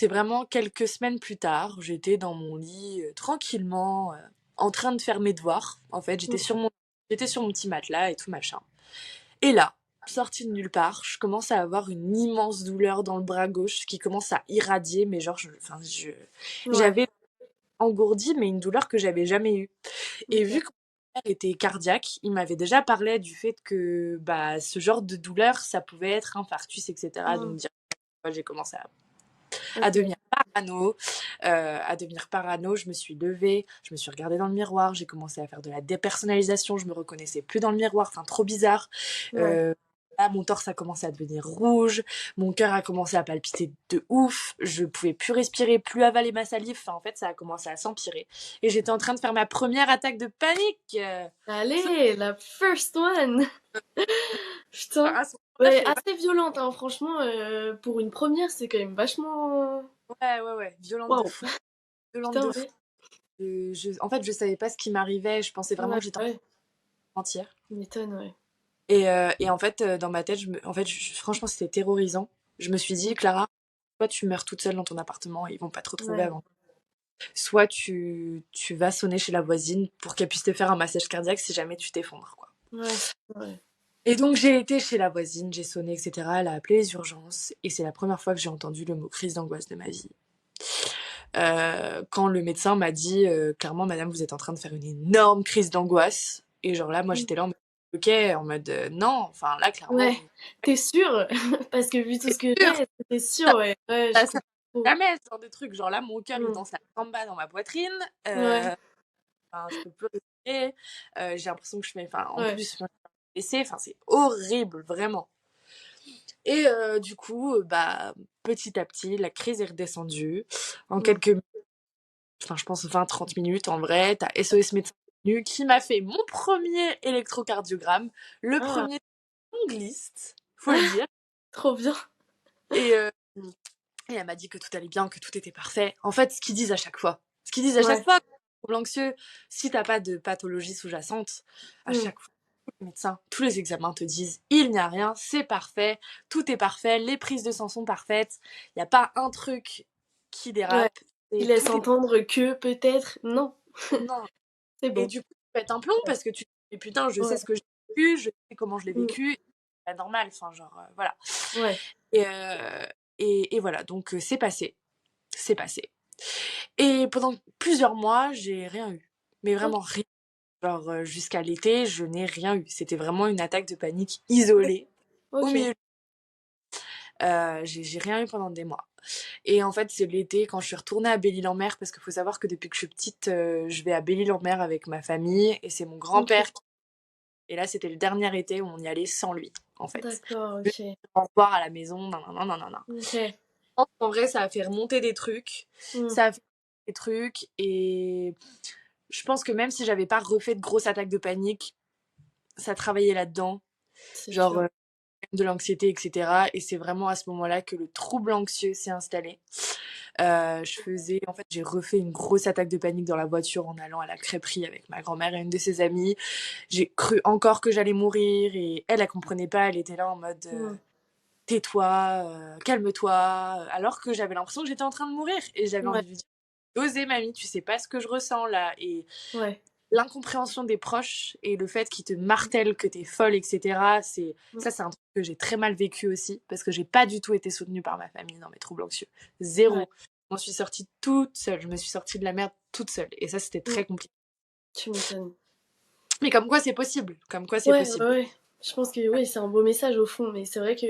vraiment quelques semaines plus tard, j'étais dans mon lit tranquillement, en train de faire mes devoirs. En fait, ouais. j'étais sur mon petit matelas et tout machin. Et là, sortie de nulle part, je commence à avoir une immense douleur dans le bras gauche qui commence à irradier, mais genre, enfin, Ouais, j'avais engourdi, mais une douleur que j'avais jamais eue. Et ok. vu que mon père était cardiaque, il m'avait déjà parlé du fait que bah, ce genre de douleur, ça pouvait être infarctus, etc. Mm. Donc, j'ai commencé à Ok. devenir parano. À devenir parano, je me suis levée, je me suis regardée dans le miroir, j'ai commencé à faire de la dépersonnalisation, je me reconnaissais plus dans le miroir, enfin trop bizarre. Ouais. Euh, Là, mon torse a commencé à devenir rouge, mon cœur a commencé à palpiter de ouf, je pouvais plus respirer, plus avaler ma salive, enfin en fait ça a commencé à s'empirer. Et j'étais en train de faire ma première attaque de panique. Allez, la first one! Putain. À ce moment-là, je Ouais, savais pas. assez violente, hein, franchement, pour une première, c'est quand même vachement. Ouais, ouais, ouais, violente de Waouh! fou, violente Putain, de fou. ouais. En fait, je savais pas ce qui m'arrivait, je pensais vraiment Ouais, que j'étais ouais. en entière. Tu m'étonnes, ouais. Et en fait, dans ma tête, franchement, c'était terrorisant. Je me suis dit, Clara, soit tu meurs toute seule dans ton appartement et ils vont pas te retrouver Ouais, avant. Soit tu vas sonner chez la voisine pour qu'elle puisse te faire un massage cardiaque si jamais tu t'effondres, quoi. ouais, ouais. Et donc j'ai été chez la voisine, j'ai sonné, etc. Elle a appelé les urgences et c'est la première fois que j'ai entendu le mot crise d'angoisse de ma vie. Quand le médecin m'a dit clairement, madame, vous êtes en train de faire une énorme crise d'angoisse. Et genre là, moi Mm. j'étais là en mode, ok, en mode non, enfin là, clairement, Ouais, vous t'es sûre? Parce que vu tout ce que êtes sûre, j'ai, t'es sûre, ouais. Ouais, je ça comprends trop. jamais ce genre de truc. Genre là, mon cœur il Mm. danse la samba dans ma poitrine. Ouais, Enfin, je peux plus respirer. J'ai l'impression que je fais, enfin, en ouais. plus, moi, je suis blessée. Enfin, c'est horrible, vraiment. Et du coup, bah, petit à petit, la crise est redescendue. En Mm. quelques, enfin, je pense 20-30 minutes, en vrai, t'as SOS médecin venu qui m'a fait mon premier électrocardiogramme, le Ah, premier ongliste, faut le dire. trop bien. Et, et elle m'a dit que tout allait bien, que tout était parfait. En fait, ce qu'ils disent à chaque fois. Ce qu'ils disent à chaque Ouais. fois, trouble anxieux, si t'as pas de pathologie sous-jacente, à Mm. chaque fois, les médecins, tous les examens te disent il n'y a rien, c'est parfait, tout est parfait, les prises de sang sont parfaites, il n'y a pas un truc qui Ouais. dérape, Il et laisse tout est entendre que peut-être non. non. C'est Et bon. du coup, tu pètes un plomb parce que tu te dis putain, je sais Ouais. ce que j'ai vécu, je sais comment je l'ai Mm. vécu, c'est pas normal, enfin, genre, voilà. Ouais. Et, et voilà, donc c'est passé, c'est passé. Et pendant plusieurs mois, j'ai rien eu. Mais Ok. vraiment rien. Genre, jusqu'à l'été, je n'ai rien eu. C'était vraiment une attaque de panique isolée, au Ok. milieu. J'ai rien eu pendant des mois. Et en fait, c'est l'été, quand je suis retournée à Belle-Île-en-Mer, parce qu'il faut savoir que depuis que je suis petite, je vais à Belle-Île-en-Mer avec ma famille, et c'est mon Ok. grand-père. Et là, c'était le dernier été où on y allait sans lui, en fait. D'accord, Juste ok. au revoir à la maison, non, non, non, non, non, non. Ok. En vrai, ça a fait remonter des trucs. Mm. Ça a fait des trucs, et je pense que même si j'avais pas refait de grosses attaques de panique, ça travaillait là-dedans, C'est genre sûr. de l'anxiété, etc. Et c'est vraiment à ce moment-là que le trouble anxieux s'est installé. En fait, j'ai refait une grosse attaque de panique dans la voiture en allant à la crêperie avec ma grand-mère et une de ses amies. J'ai cru encore que j'allais mourir et elle comprenait pas. Elle était là en mode Mm. tais-toi, calme-toi, alors que j'avais l'impression que j'étais en train de mourir et j'avais Ouais. envie de lui dire osez mamie, tu sais pas ce que je ressens là. Et Ouais. l'incompréhension des proches et le fait qu'ils te martèlent que t'es folle, etc. Mm. C'est un truc que j'ai très mal vécu aussi parce que j'ai pas du tout été soutenue par ma famille dans mes troubles anxieux. Ouais. Zéro. Je m'en suis sortie toute seule. Je me suis sortie de la merde toute seule. Et ça, c'était Mm. très compliqué. Tu m'étonnes. Mais comme quoi, c'est possible. Comme quoi, c'est Ouais, ouais, possible. ouais. Je pense que oui, c'est un beau message au fond, mais c'est vrai que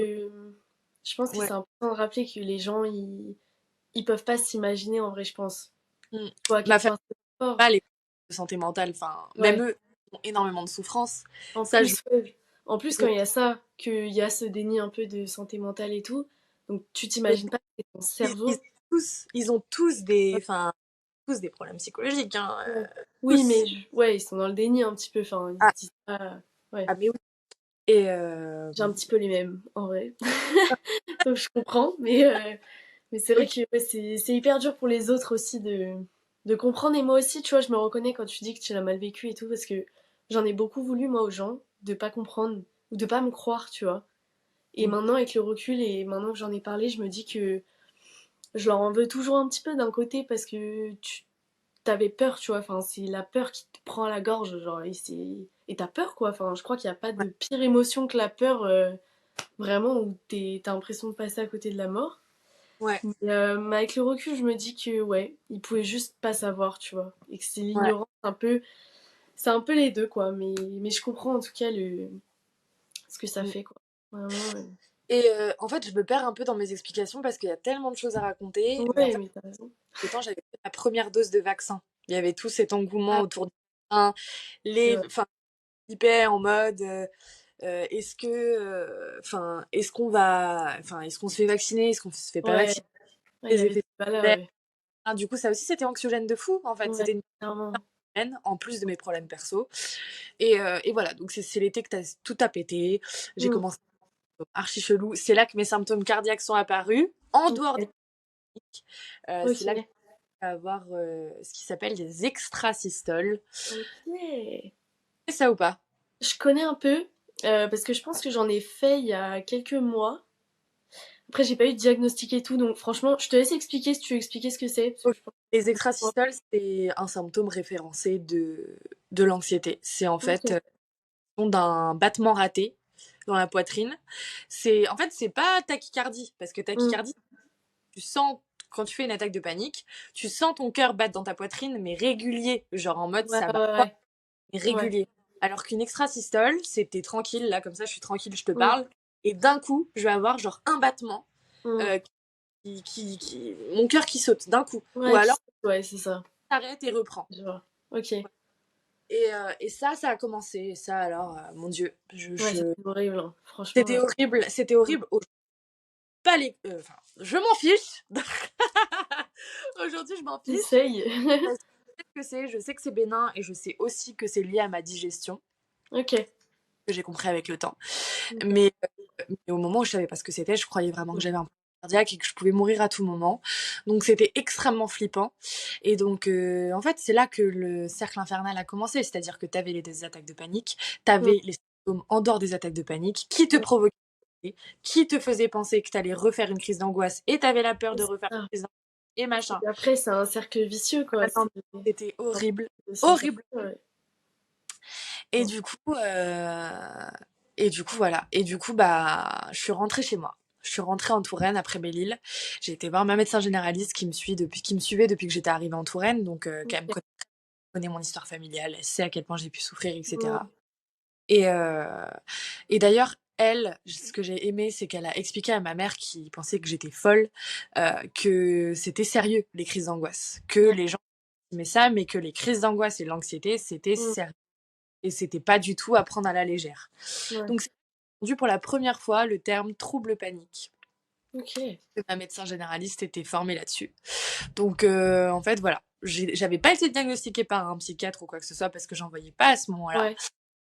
je pense que Ouais. c'est important de rappeler que les gens, ils peuvent pas s'imaginer en vrai, je pense. Mm. Tu vois à quel Ma famille, point c'est fort. pas les de santé mentale. Enfin, même Ouais. eux ont énormément de souffrance. En Ça, je... plus, ouais. En plus, quand Ouais. il y a ça, qu'il y a ce déni un peu de santé mentale et tout, donc tu t'imagines pas que c'est ton cerveau. Ils ont tous des, enfin, tous des problèmes psychologiques. Hein, Ouais. Oui, tous. mais ouais, ils sont dans le déni un petit peu. Enfin, ils Ah, se disent pas. Ouais, ah, mais oui. Et j'ai un petit peu les mêmes, en vrai. Donc je comprends, mais c'est vrai ok. que ouais, c'est hyper dur pour les autres aussi de comprendre. Et moi aussi, tu vois, je me reconnais quand tu dis que tu l'as mal vécu et tout, parce que j'en ai beaucoup voulu, moi, aux gens, de pas comprendre ou de pas me croire, tu vois. Et Mm. maintenant, avec le recul et maintenant que j'en ai parlé, je me dis que je leur en veux toujours un petit peu d'un côté parce que tu t'avais peur, tu vois. Enfin, c'est la peur qui te prend à la gorge, genre, et t'as peur, quoi. Enfin, je crois qu'il n'y a pas Ouais. de pire émotion que la peur, vraiment, où t'as l'impression de passer à côté de la mort. Ouais. Mais avec le recul, je me dis que, ouais, ils pouvaient juste pas savoir, tu vois. Et que c'est Ouais. l'ignorance c'est un peu les deux, quoi. Mais je comprends en tout cas ce que ça Mm. fait, quoi. Vraiment, ouais. Et en fait, je me perds un peu dans mes explications parce qu'il y a tellement de choses à raconter. Mais en Ouais, fait, mais t'as raison. temps, j'avais fait ma première dose de vaccin. Il y avait tout cet engouement Ah, autour du vaccin. c'est Les, vrai. enfin, hyper en mode, est-ce qu'on va, enfin, est-ce qu'on se fait vacciner, est-ce qu'on se fait pas Ouais, vacciner, ouais, il y les avait effets ce débat-là, secondaires. ouais. Ah, du coup, ça aussi, c'était anxiogène de fou. En fait, Ouais, c'était une clairement. semaine en plus de mes problèmes perso. Et voilà, donc c'est l'été que tout a pété. J'ai Mm. commencé archi chelou. C'est là que mes symptômes cardiaques sont apparus. En dehors des Ok. cliniques, c'est là que Ok. j'ai avoir ce qui s'appelle des extrasystoles. Ok. C'est ça ou pas? Je connais un peu. Parce que je pense que j'en ai fait il y a quelques mois. Après, j'ai pas eu de diagnostic et tout, donc franchement, je te laisse expliquer si tu veux expliquer ce que c'est. Parce que Ok. je pense Les que... extrasystoles, c'est un symptôme référencé de l'anxiété. C'est en fait Ok. d'un battement raté dans la poitrine. En fait, c'est pas tachycardie, parce que Mm. tachycardie, tu sens, quand tu fais une attaque de panique, tu sens ton cœur battre dans ta poitrine, mais régulier, genre en mode Ouais, ça ouais, bat pas, ouais. mais Ouais. régulier. Alors qu'une extrasystole, c'était tranquille, là, comme ça, je suis tranquille, je te Mm. parle, et d'un coup, je vais avoir genre un battement, Mm. euh, mon cœur qui saute d'un coup. Ou Ouais, alors, ouais, c'est ça. t'arrêtes et reprends. Je vois. Ok. Et ça a commencé. Et ça, alors, mon Dieu, Ouais, c'est horrible, hein. Franchement. c'était horrible. C'était horrible. Pas les... Enfin, je m'en fiche. Aujourd'hui, je m'en fiche. Essaye. Parce que je sais que c'est bénin et je sais aussi que c'est lié à ma digestion, Ok. que j'ai compris avec le temps. Ok. Mais au moment où je savais pas ce que c'était, je croyais vraiment que j'avais un problème cardiaque et que je pouvais mourir à tout moment. Donc c'était extrêmement flippant. Et donc, en fait, c'est là que le cercle infernal a commencé. C'est-à-dire que tu avais des attaques de panique, tu Mm. avais les symptômes en dehors des attaques de panique qui te Mm. provoquaient, qui te faisaient penser que tu allais refaire une crise d'angoisse et tu avais la peur de C'est refaire ça. une crise d'angoisse et machin. Et après, c'est un cercle vicieux, quoi. Ah non, C'est c'était horrible. c'est un cercle, Horrible. ouais. Et Mm. du coup, voilà. Et du coup, bah, je suis rentrée chez moi. Je suis rentrée en Touraine après Belle-Île. J'ai été voir ma médecin généraliste qui me suivait depuis que j'étais arrivée en Touraine. Donc, quand même Ok. connaît mon histoire familiale, elle sait à quel point j'ai pu souffrir, etc. Mm. Et, et d'ailleurs, elle, ce que j'ai aimé, c'est qu'elle a expliqué à ma mère qui pensait que j'étais folle, que c'était sérieux, les crises d'angoisse. Que Ouais. les gens aimaient ça, mais que les crises d'angoisse et l'anxiété, c'était Mm. sérieux. Et c'était pas du tout à prendre à la légère. Ouais. Donc, c'est entendu pour la première fois le terme trouble panique. Ok. Ma médecin généraliste était formée là-dessus. Donc, en fait, voilà. J'avais pas été diagnostiquée par un psychiatre ou quoi que ce soit parce que j'en voyais pas à ce moment-là. Ouais.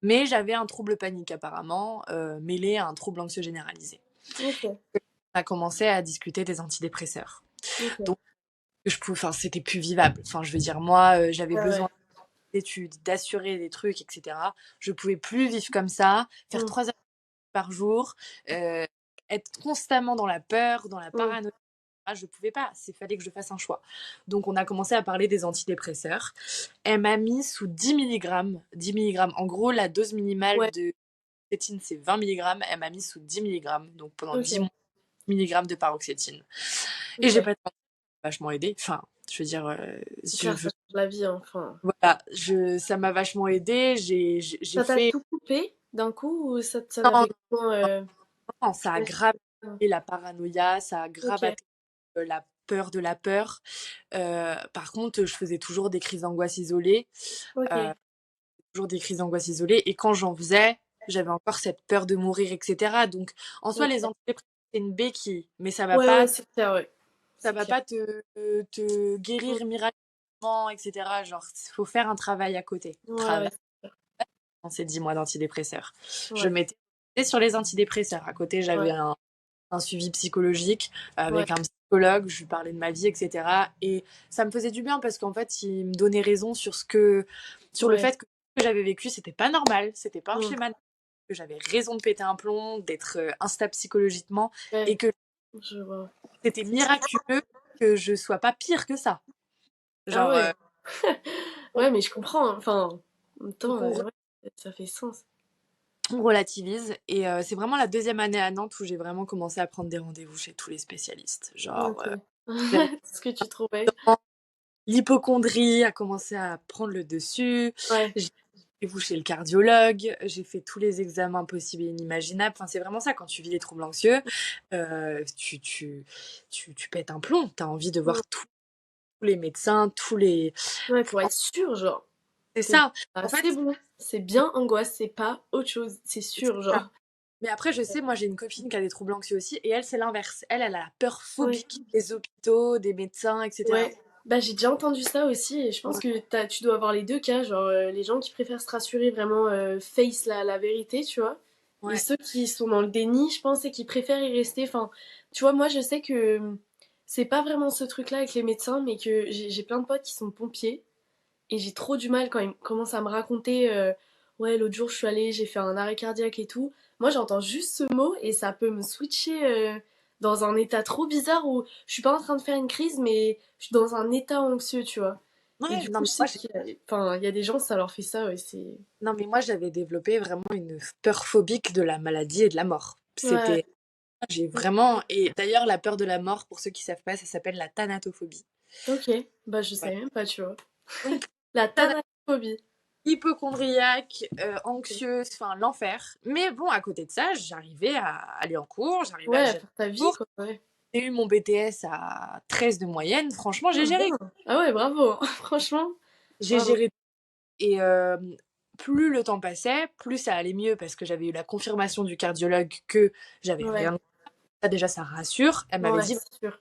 Mais j'avais un trouble panique apparemment, mêlé à un trouble anxieux généralisé. Ok. On a commencé à discuter des antidépresseurs. Ok. Donc, enfin, c'était plus vivable. Enfin, je veux dire, moi, j'avais Ouais, besoin ouais. d'études, d'assurer des trucs, etc. Je pouvais plus vivre comme ça, faire Mm. 3 heures par jour, être constamment dans la peur, dans la Mm. paranoïa. Ah, je pouvais pas, il fallait que je fasse un choix. Donc on a commencé à parler des antidépresseurs. Elle m'a mis sous 10 milligrammes. 10 milligrammes. En gros, la dose minimale Ouais. de paroxétine, c'est 20 milligrammes. Elle m'a mis sous 10 milligrammes. Donc pendant 10 Ok. mois, milligrammes de paroxétine. Et j'ai Ok. pas vachement aidé. Enfin, je veux dire, C'est clair, ça change la vie, hein. Enfin. voilà, ça m'a vachement aidé. J'ai Ça t'a fait. tout coupé d'un coup ou ça l'a Non, fait comment non, ça a ouais, grave c'est- la paranoïa, ça a Ok. gravaté la peur de la peur. Par contre, je faisais toujours des crises d'angoisse isolées, heu, Ok. toujours des crises d'angoisse isolées et quand j'en faisais, j'avais encore cette peur de mourir et cetera. Donc en soi, les Ok. antidépresseurs, c'est une béquille, mais Ouais, ouais, c'est clair, ouais. ça C'est va clair. pas te Mm. guérir miraculeusement et cetera. Genre, faut faire un travail à côté. Ouais, Travail ouais, c'est clair. dans ces 10 mois d'antidépresseurs. Je Ouais. m'étais sur les antidépresseurs. À côté, j'avais Ouais. un suivi psychologique Ouais. avec un psychologue, je lui parlais de ma vie, etc. Et ça me faisait du bien parce qu'en fait, il me donnait raison sur le Ouais. fait que ce que j'avais vécu, c'était pas normal, c'était pas un Mm. schéma, que j'avais raison de péter un plomb, d'être instable psychologiquement et Ouais. que Je vois. c'était miraculeux que je sois pas pire que ça. Ah Genre, ouais. Ouais, mais je comprends, hein. Enfin, en même temps, donc ouais, ça fait sens. on relativise et c'est vraiment la deuxième année à Nantes où j'ai vraiment commencé à prendre des rendez-vous chez tous les spécialistes. Genre, Ok. j'avais Ce que tu trouvais. l'hypocondrie a commencé à prendre le dessus. Ouais. J'ai rendez-vous chez le cardiologue, j'ai fait tous les examens possibles et inimaginables. Enfin, c'est vraiment ça, quand tu vis les troubles anxieux, tu pètes un plomb. Tu as envie de Mm. voir tous les médecins, tous les... Ouais, pour être sûr, genre. C'est T'es ça. ah, En c'est fait, bon. C'est bien angoisse, c'est pas autre chose. C'est c'est sûr, ça. genre. Mais après, je sais, moi, j'ai une copine qui a des troubles anxieux aussi, et elle, c'est l'inverse. Elle a la peur Ouais. phobique des hôpitaux, des médecins, etc. Ouais, bah j'ai déjà entendu ça aussi et je pense que tu dois avoir les deux cas, genre les gens qui préfèrent se rassurer vraiment face la vérité, tu vois, et Ouais. ceux qui sont dans le déni, je pense, et qui préfèrent y rester. Enfin, tu vois, moi je sais que c'est pas vraiment ce truc-là avec les médecins, mais que j'ai plein de potes qui sont pompiers et j'ai trop du mal quand ils commencent à me raconter ouais, l'autre jour je suis allée, j'ai fait un arrêt cardiaque et tout. Moi, j'entends juste ce mot et ça peut me switcher dans un état trop bizarre où je suis pas en train de faire une crise, mais je suis dans un état anxieux, tu vois. Et Ouais, du non coup, mais je sais moi enfin, il y a des gens, ça leur fait ça, ouais, c'est... non mais moi j'avais développé vraiment une peur phobique de la maladie et de la mort. Ouais, J'ai vraiment et d'ailleurs la peur de la mort pour ceux qui savent pas, ça s'appelle la thanatophobie. ok. Bah, je Ouais. savais même pas, tu vois. Donc La tana thanatophobie. hypochondriaque, anxieuse, enfin l'enfer. Mais bon, à côté de ça, j'arrivais à aller en cours, j'arrivais à Ouais, gérer pour ta les vie, cours. quoi, ouais. J'ai eu mon BTS à 13 de moyenne, franchement, Ah, j'ai bien. géré. Ah ouais, bravo. Franchement, J'ai bravo. géré et plus le temps passait, plus ça allait mieux parce que j'avais eu la confirmation du cardiologue que j'avais Ouais, rien. Ça déjà, ça rassure. ouais, c'est sûr.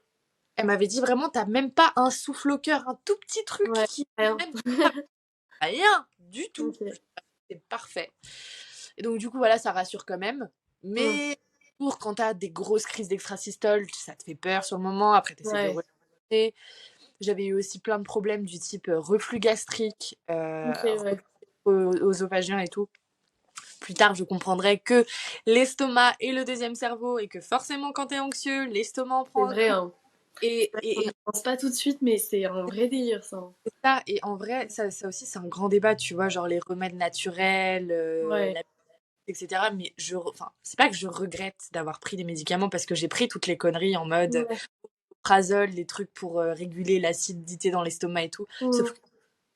Elle m'avait dit vraiment, t'as même pas un souffle au cœur, un tout petit truc Ouais, qui rien. même rien du tout. Ok. C'est parfait. Et donc du coup voilà, ça rassure quand même. Hmm. Mais pour quand t'as des grosses crises d'extrasystole, ça te fait peur sur le moment. Après t'essaies de Ouais. relaxer. J'avais eu aussi plein de problèmes du type reflux gastrique, Ok, ouais. oesophagien et tout. Plus tard, je comprendrai que l'estomac est le deuxième cerveau et que forcément, quand t'es anxieux, l'estomac en C'est prend un vrai, coup. hein. Et, On et, n'y pense pas tout de suite, mais c'est un vrai délire, ça, hein. c'est ça, et en vrai, ça aussi, c'est un grand débat, tu vois, genre les remèdes naturels, Ouais. etc. Mais enfin, c'est pas que je regrette d'avoir pris des médicaments parce que j'ai pris toutes les conneries en mode Ouais. prazole, les trucs pour réguler l'acidité dans l'estomac et tout. Hmm. Sauf que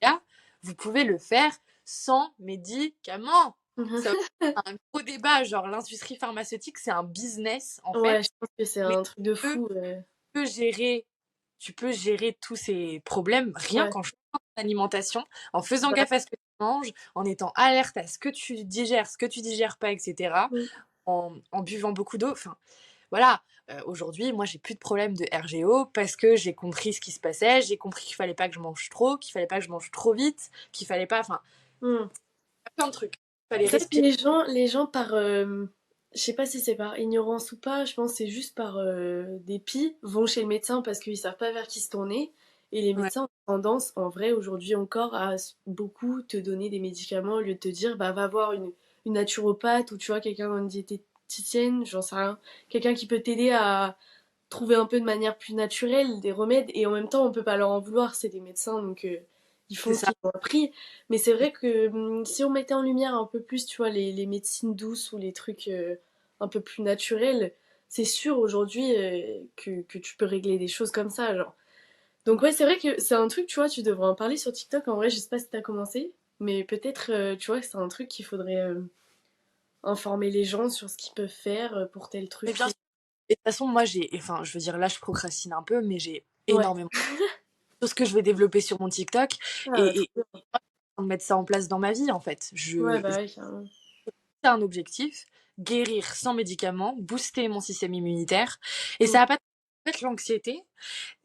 là, vous pouvez le faire sans médicaments. Ça, un gros débat, genre l'industrie pharmaceutique, c'est un business en Ouais, fait, je pense que c'est mais un truc de tu fou. peux gérer, tu peux gérer tous ces problèmes rien Ouais. qu'en changeant ton alimentation, en faisant Bah, gaffe à ce que tu manges, en étant alerte à ce que tu digères, ce que tu digères pas, etc. hmm. En buvant beaucoup d'eau. Enfin, voilà. Aujourd'hui, moi, j'ai plus de problème de RGO parce que j'ai compris ce qui se passait. J'ai compris qu'il fallait pas que je mange trop, qu'il fallait pas que je mange trop vite, qu'il fallait pas. Enfin, Hmm. plein de trucs. Il fallait C'est vrai que respirer. les gens par, je sais pas si c'est par ignorance ou pas, je pense que c'est juste par dépit, vont chez le médecin parce qu'ils savent pas vers qui se tourner. Et les Ouais, médecins ont tendance, en vrai, aujourd'hui encore, à beaucoup te donner des médicaments au lieu de te dire, bah, va voir une naturopathe ou tu vois, quelqu'un dans une diététicienne, j'en sais rien. Quelqu'un qui peut t'aider à trouver un peu de manière plus naturelle des remèdes. Et en même temps, on peut pas leur en vouloir, c'est des médecins, donc ils c'est font ce ça. qu'ils ont appris. Mais c'est vrai que si on mettait en lumière un peu plus, tu vois, les médecines douces ou les trucs un peu plus naturels, c'est sûr aujourd'hui que tu peux régler des choses comme ça, genre. Donc ouais, c'est vrai que c'est un truc, tu vois, tu devrais en parler sur TikTok. En vrai, je sais pas si t'as commencé, mais peut-être, tu vois, que c'est un truc qu'il faudrait informer les gens sur ce qu'ils peuvent faire pour tel Mais truc. bien sûr. Et de toute façon, moi, enfin, je veux dire, là, je procrastine un peu, mais j'ai Ouais. énormément de choses que je vais développer sur mon TikTok Ah, et, trop et bien. de mettre ça en place dans ma vie, en fait. Ouais, bah ouais, carrément. C'est un objectif, guérir sans médicaments, booster mon système immunitaire. Et Mm. ça va pas. En fait, l'anxiété,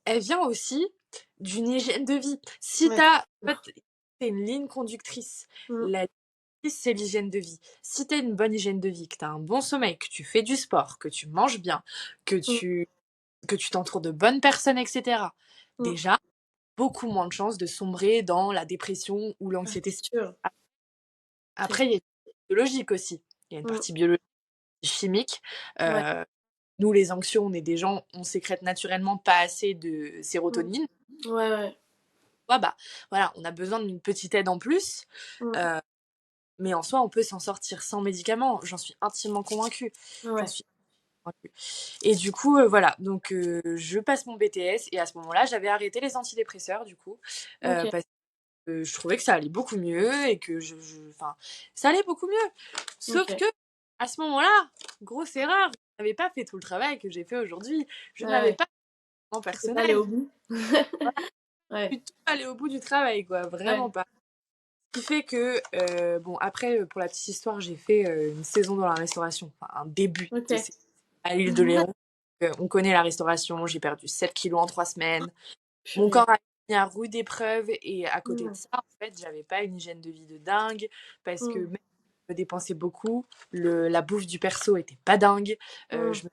elle vient aussi d'une hygiène de vie. Si Ouais, t'as, c'est en sûr. fait, c'est une ligne conductrice. Mm. La ligne, c'est l'hygiène de vie. Si tu as une bonne hygiène de vie, que tu as un bon sommeil, que tu fais du sport, que tu manges bien, que Mm. tu que tu t'entoures de bonnes personnes, etc. Mm. Déjà, beaucoup moins de chances de sombrer dans la dépression ou Ah, l'anxiété. c'est sûr. C'est Après, il y a une partie biologique aussi. Il y a une Mm. partie biologique, chimique. Ouais. Euh, Nous, les anxieux, on est des gens, on sécrète naturellement pas assez de Mm. sérotonine. Ouais, ouais. Ouais, bah, voilà, on a besoin d'une petite aide en plus. Mm. Euh, mais en soi, on peut s'en sortir sans médicaments. J'en suis intimement convaincue. J'en Ouais. suis convaincue. Et du coup, voilà. Donc, je passe mon BTS. Et à ce moment-là, j'avais arrêté les antidépresseurs, du coup. Ok. Parce que je trouvais que ça allait beaucoup mieux et que enfin, ça allait beaucoup mieux. Sauf Ok. que, à ce moment-là, grosse erreur, je n'avais pas fait tout le travail que j'ai fait aujourd'hui. Je Ouais, n'avais ouais. pas de T'es pas allé personnel. au bout. Ouais. Du tout aller au bout du travail, quoi. Ouais. Vraiment pas. Ce qui fait que, bon, après, pour la petite histoire, j'ai fait une saison dans la restauration. Enfin, un début Ok. de saison à l'île de Léron. On connaît la restauration. J'ai perdu 7 kilos en 3 semaines. Mon Purée. corps a mis à rude épreuve. Et à côté de Mm. ça, en fait, j'avais pas une hygiène de vie de dingue. Parce que Mm. même si je me dépensais beaucoup, la bouffe du perso était pas dingue. Mm. Je me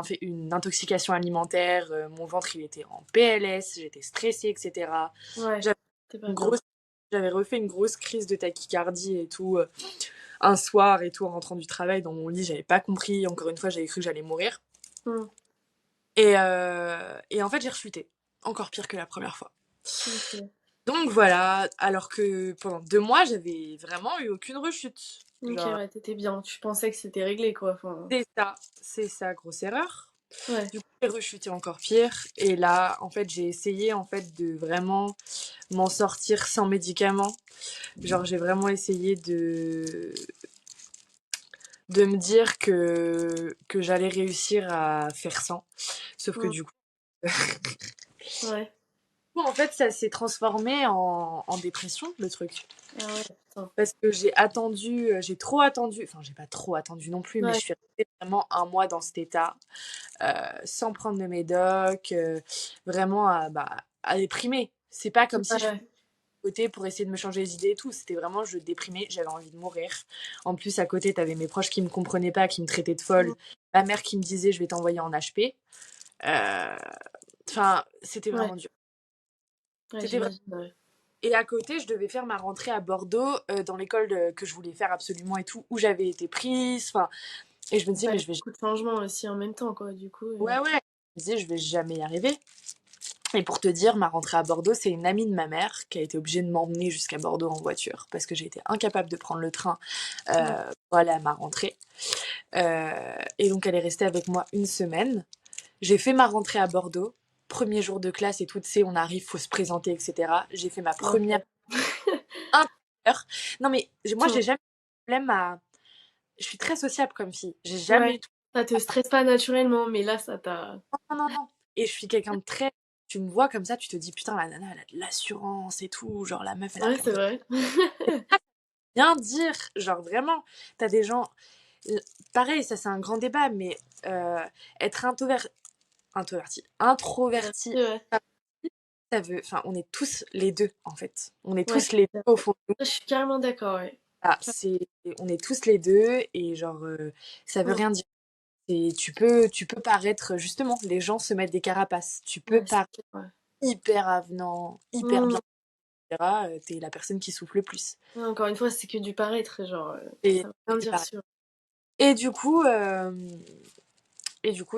fait une intoxication alimentaire. Mon ventre, il était en PLS. J'étais stressée, etc. Ouais. J'avais T'es pas une bien. grosse J'avais refait une grosse crise de tachycardie et tout, un soir et tout, en rentrant du travail dans mon lit, j'avais pas compris. Encore une fois, j'avais cru que j'allais mourir. Mm. Et en fait, j'ai rechuté. Encore pire que la première fois. Ok. Donc voilà, alors que pendant 2 mois, j'avais vraiment eu aucune rechute. Ok, Genre, ouais, t'étais bien. Tu pensais que c'était réglé, quoi. Enfin, c'est ça, grosse erreur. ouais. Du coup, j'ai rechuté encore pire. Et là, en fait, j'ai essayé en fait de vraiment m'en sortir sans médicaments. Genre, j'ai vraiment essayé de me dire que j'allais réussir à faire sans. Sauf que Mm. du coup, Ouais. en fait, ça s'est transformé en dépression, le truc. Ah ouais, putain. Parce que j'ai trop attendu, enfin, j'ai pas trop attendu non plus, mais je Ouais. suis restée vraiment un mois dans cet état, sans prendre de médoc, vraiment à déprimer. C'est pas comme si je faisais Ouais. à côté pour essayer de me changer les idées et tout. C'était vraiment, je déprimais, j'avais envie de mourir. En plus, à côté, t'avais mes proches qui me comprenaient pas, qui me traitaient de folle. Mm. Ma mère qui me disait, je vais t'envoyer en HP. Euh, Enfin, c'était Ouais. vraiment dur. Ouais, C'était j'imagine. Ouais. Et à côté, je devais faire ma rentrée à Bordeaux, dans l'école que je voulais faire absolument et tout, où j'avais été prise. Enfin, et je me disais, Ouais, mais je vais. beaucoup de changements aussi en même temps, quoi. Du coup. Ouais, ouais. Je me disais, je vais jamais y arriver. Et pour te dire, ma rentrée à Bordeaux, c'est une amie de ma mère qui a été obligée de m'emmener jusqu'à Bordeaux en voiture parce que j'ai été incapable de prendre le train Ouais. pour aller à ma rentrée. Et donc, elle est restée avec moi une semaine. J'ai fait ma rentrée à Bordeaux. Premier jour de classe et tout, tu sais, on arrive, faut se présenter, etc. J'ai fait ma première Ok. intérieure. Non, mais moi, j'ai Putain. jamais eu de problème à. Je suis très sociable comme fille. J'ai jamais Ouais. eu de. Ça te stresse pas naturellement, mais là, ça t'a. Non, non, non. Et je suis quelqu'un de très. Tu me vois comme ça, tu te dis, putain, la nana, elle a de l'assurance et tout. Genre, la meuf, elle a Ouais, pour c'est vrai. rien dire. Genre, vraiment, t'as des gens. Pareil, ça, c'est un grand débat, mais être introverti, Ouais. ça veut. Enfin, on est tous les deux, en fait. On est Ouais. tous les deux au fond de nous. Je suis carrément d'accord, ouais. Ah, on est tous les deux et genre, ça veut Mm. rien dire. Et tu peux paraître, justement, les gens se mettent des carapaces. Tu peux Ouais, c'est paraître clair, ouais. hyper avenant, hyper bien, Mm. etc. T'es la personne qui souffle le plus. Ouais, encore une fois, c'est que du paraître, genre, Et ça veut rien c'est dire pareil. sûr. Et du coup,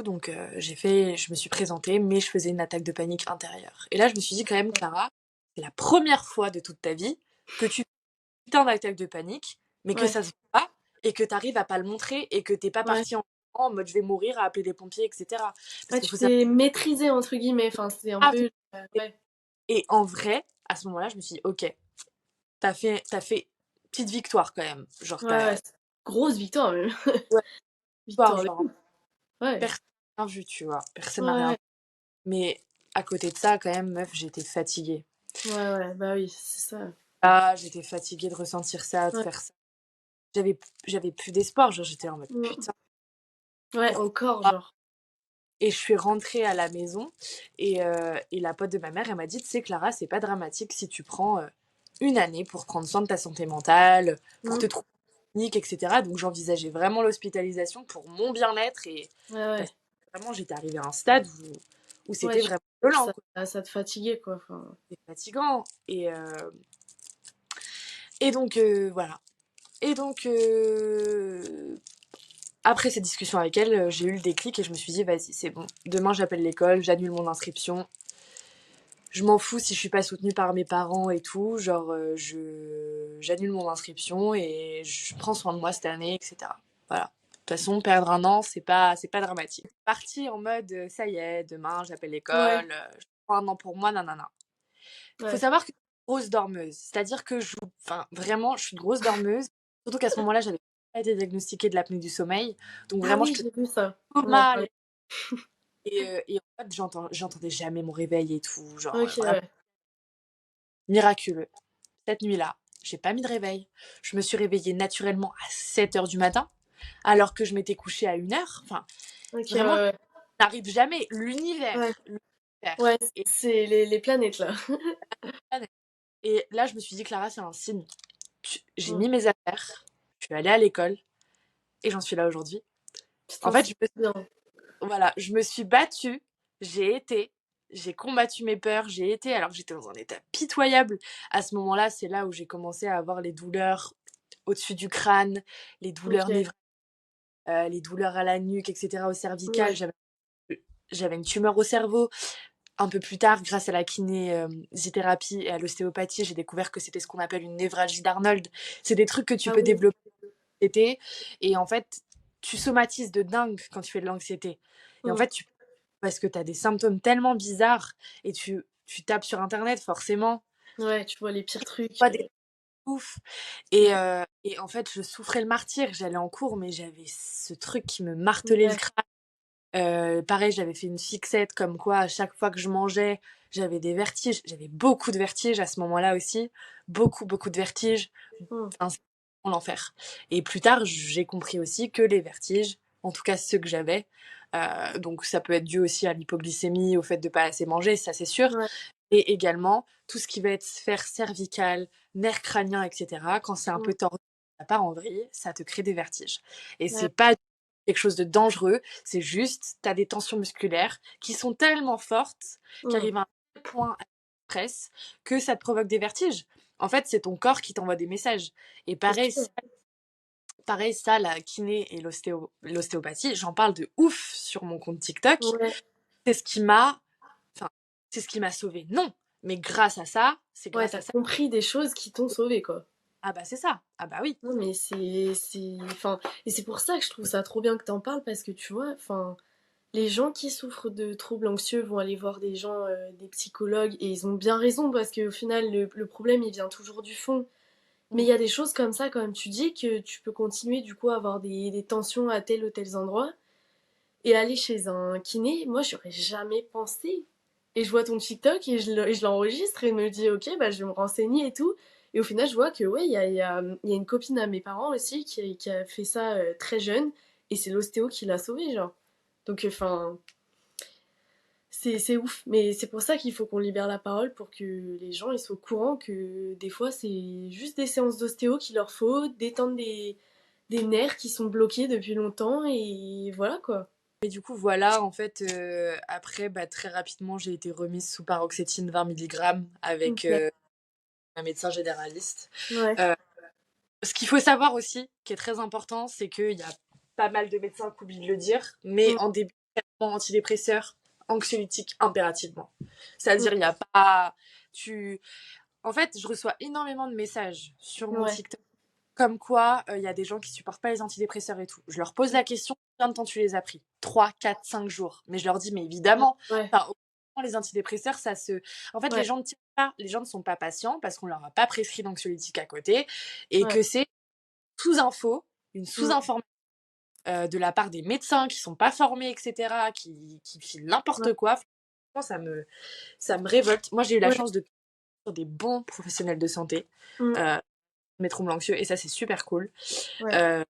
donc, je me suis présentée, mais je faisais une attaque de panique intérieure. Et là, je me suis dit quand même, Clara, c'est la première fois de toute ta vie que tu fais une attaque de panique, mais que Ouais, ça se voit pas, et que tu arrives à pas le montrer, et que t'es pas ouais. parti en mode je vais mourir, à appeler des pompiers, etc. Parce Ouais, qu'il tu faut savoir. t'es maîtrisé entre guillemets, enfin, c'est un peu. Ouais, Et en vrai, à ce moment-là, je me suis dit, ok, t'as fait petite victoire quand même. Genre, ouais, ouais. Grosse victoire même. ouais, victoire, Victoire de genre, ouf. Ouais, personne n'a rien vu, tu vois. Personne n'a rien ouais, vu. Mais à côté de ça, quand même, meuf, j'étais fatiguée. ouais, ouais, bah oui, c'est ça. Ah, j'étais fatiguée de ressentir ça, de Ouais, faire ça. J'avais, j'avais plus d'espoir. Genre, j'étais en mode, mm. putain, Ouais, pourquoi? encore, genre. Et je suis rentrée à la maison et la pote de ma mère, elle m'a dit, tu sais, Clara, c'est pas dramatique si tu prends une année pour prendre soin de ta santé mentale, pour Mm. te trouver clinique, etc. Donc j'envisageais vraiment l'hospitalisation pour mon bien-être et Ouais, parce ouais. que vraiment j'étais arrivée à un stade où Ouais, c'était vraiment violent, ça, quoi. ça te fatiguait, quoi. Enfin, C'était fatigant. Et donc voilà. Et donc après cette discussion avec elle, j'ai eu le déclic et je me suis dit, vas-y, c'est bon. Demain j'appelle l'école, j'annule mon inscription. Je m'en fous si je suis pas soutenue par mes parents et tout. Genre, j'annule mon inscription et je prends soin de moi cette année, etc. Voilà. De toute façon, perdre un an, c'est pas dramatique. Partie en mode, ça y est, demain, j'appelle ouais, l'école, je prends un an pour moi, nanana. Faut ouais. savoir que je suis une grosse dormeuse. C'est-à-dire que enfin, vraiment, je suis une grosse dormeuse. Surtout qu'à ce moment-là, j'avais pas été diagnostiquée de l'apnée du sommeil. Donc Ah vraiment, oui, j'étais j'ai vu ça. trop On en mal. parlait. Et en fait, j'entendais jamais mon réveil et tout. Genre, Ok, vraiment ouais. miraculeux. Cette nuit-là, j'ai pas mis de réveil. Je me suis réveillée naturellement à 7 heures du matin, alors que je m'étais couchée à 1 heure. Enfin, Ok, ouais, vraiment, ça ouais. n'arrive jamais. L'univers. Ouais, L'univers. ouais, c'est les planètes, là. Et là, je me suis dit, Clara, c'est un signe. J'ai Mm. mis mes affaires, je suis allée à l'école, et j'en suis là aujourd'hui. En Putain, fait, c'est bien. voilà, je me suis battue, j'ai été, j'ai combattu mes peurs, alors que j'étais dans un état pitoyable. À ce moment-là, c'est là où j'ai commencé à avoir les douleurs au-dessus du crâne, les douleurs Ok. névralgiques, les douleurs à la nuque, etc., au cervical. Ouais. J'avais une tumeur au cerveau. Un peu plus tard, grâce à la kinésithérapie et à l'ostéopathie, j'ai découvert que c'était ce qu'on appelle une névralgie d'Arnold. C'est des trucs que tu Ah peux oui. développer l'anxiété. Et en fait, tu somatises de dingue quand tu fais de l'anxiété. Et en Mm. fait, parce que tu as des symptômes tellement bizarres et tu tapes sur Internet, forcément, Ouais, tu vois les pires trucs. pas des ouf. Et en fait, je souffrais le martyre. J'allais en cours, mais j'avais ce truc qui me martelait le Ouais. crâne. Pareil, j'avais fait une fixette comme quoi à chaque fois que je mangeais, j'avais des vertiges. J'avais beaucoup de vertiges à ce moment-là aussi. Beaucoup, beaucoup de vertiges. Mm. Enfin, c'est l'enfer. Et plus tard, j'ai compris aussi que les vertiges, en tout cas ceux que j'avais, donc ça peut être dû aussi à l'hypoglycémie, au fait de pas assez manger, ça c'est sûr, Ouais. et également tout ce qui va être sphère cervicale, nerf crânien, etc. Quand c'est un Mm. peu tordu, ça part en vrille, ça te crée des vertiges. Et Ouais. c'est pas quelque chose de dangereux, c'est juste, tu as des tensions musculaires qui sont tellement fortes, qui Mm. arrivent à un tel point à presse, que ça te provoque des vertiges. En fait, c'est ton corps qui t'envoie des messages. Et Ok. pareil, ça, la kiné et l'ostéopathie, j'en parle de ouf sur mon compte TikTok. Ouais. C'est ce qui m'a, enfin, c'est ce qui m'a sauvé. Non, mais grâce à ça, c'est Ouais, grâce t'as à ça. compris des choses qui t'ont sauvé, quoi. Ah bah c'est ça. Ah bah oui. Non, mais enfin, et c'est pour ça que je trouve ça trop bien que t'en parles, parce que tu vois, enfin, les gens qui souffrent de troubles anxieux vont aller voir des gens, des psychologues, et ils ont bien raison, parce qu'au final, le problème, il vient toujours du fond. Mais il Mm. y a des choses comme ça, comme tu dis, que tu peux continuer, du coup, à avoir des tensions à tel ou tel endroit, et aller chez un kiné, moi, j'aurais jamais pensé. Et je vois ton TikTok, et je l'enregistre, et je me dis, ok, bah, je vais me renseigner et tout. Et au final, je vois que, ouais, il y a une copine à mes parents aussi qui a fait ça très jeune, et c'est l'ostéo qui l'a sauvée, genre. Donc, enfin, c'est ouf. Mais c'est pour ça qu'il faut qu'on libère la parole pour que les gens ils soient au courant que des fois, c'est juste des séances d'ostéo qu'il leur faut, détendre des nerfs qui sont bloqués depuis longtemps, et voilà quoi. Et du coup, voilà, en fait, après, bah, très rapidement, j'ai été remise sous paroxétine 20 milligrammes avec Ok. un médecin généraliste. Ouais. Euh, Ce qu'il faut savoir aussi, qui est très important, c'est qu'il y a pas mal de médecins qui oublient de le dire, mais Mm, en début de traitement antidépresseur, anxiolytique impérativement. mm. C'est-à-dire, il n'y a pas. Tu... En fait, je reçois énormément de messages sur mon Ouais. TikTok, comme quoi il y a des gens qui supportent pas les antidépresseurs et tout. Je leur pose la question, combien de temps tu les as pris? 3, 4, 5 jours. Mais je leur dis, mais évidemment, Ouais. enfin, les antidépresseurs, ça se. En fait, Ouais. les gens ne sont pas patients parce qu'on leur a pas prescrit d'anxiolytique à côté et Ouais. que c'est sous-info, une Mm. sous-information de la part des médecins qui sont pas formés, etc., qui filent Ouais. n'importe quoi. Franchement, ça me révolte. Moi, j'ai eu la Ouais. chance de tomber sur des bons professionnels de santé, Mm. euh, mes troubles anxieux, et ça, c'est super cool. Ouais. Euh,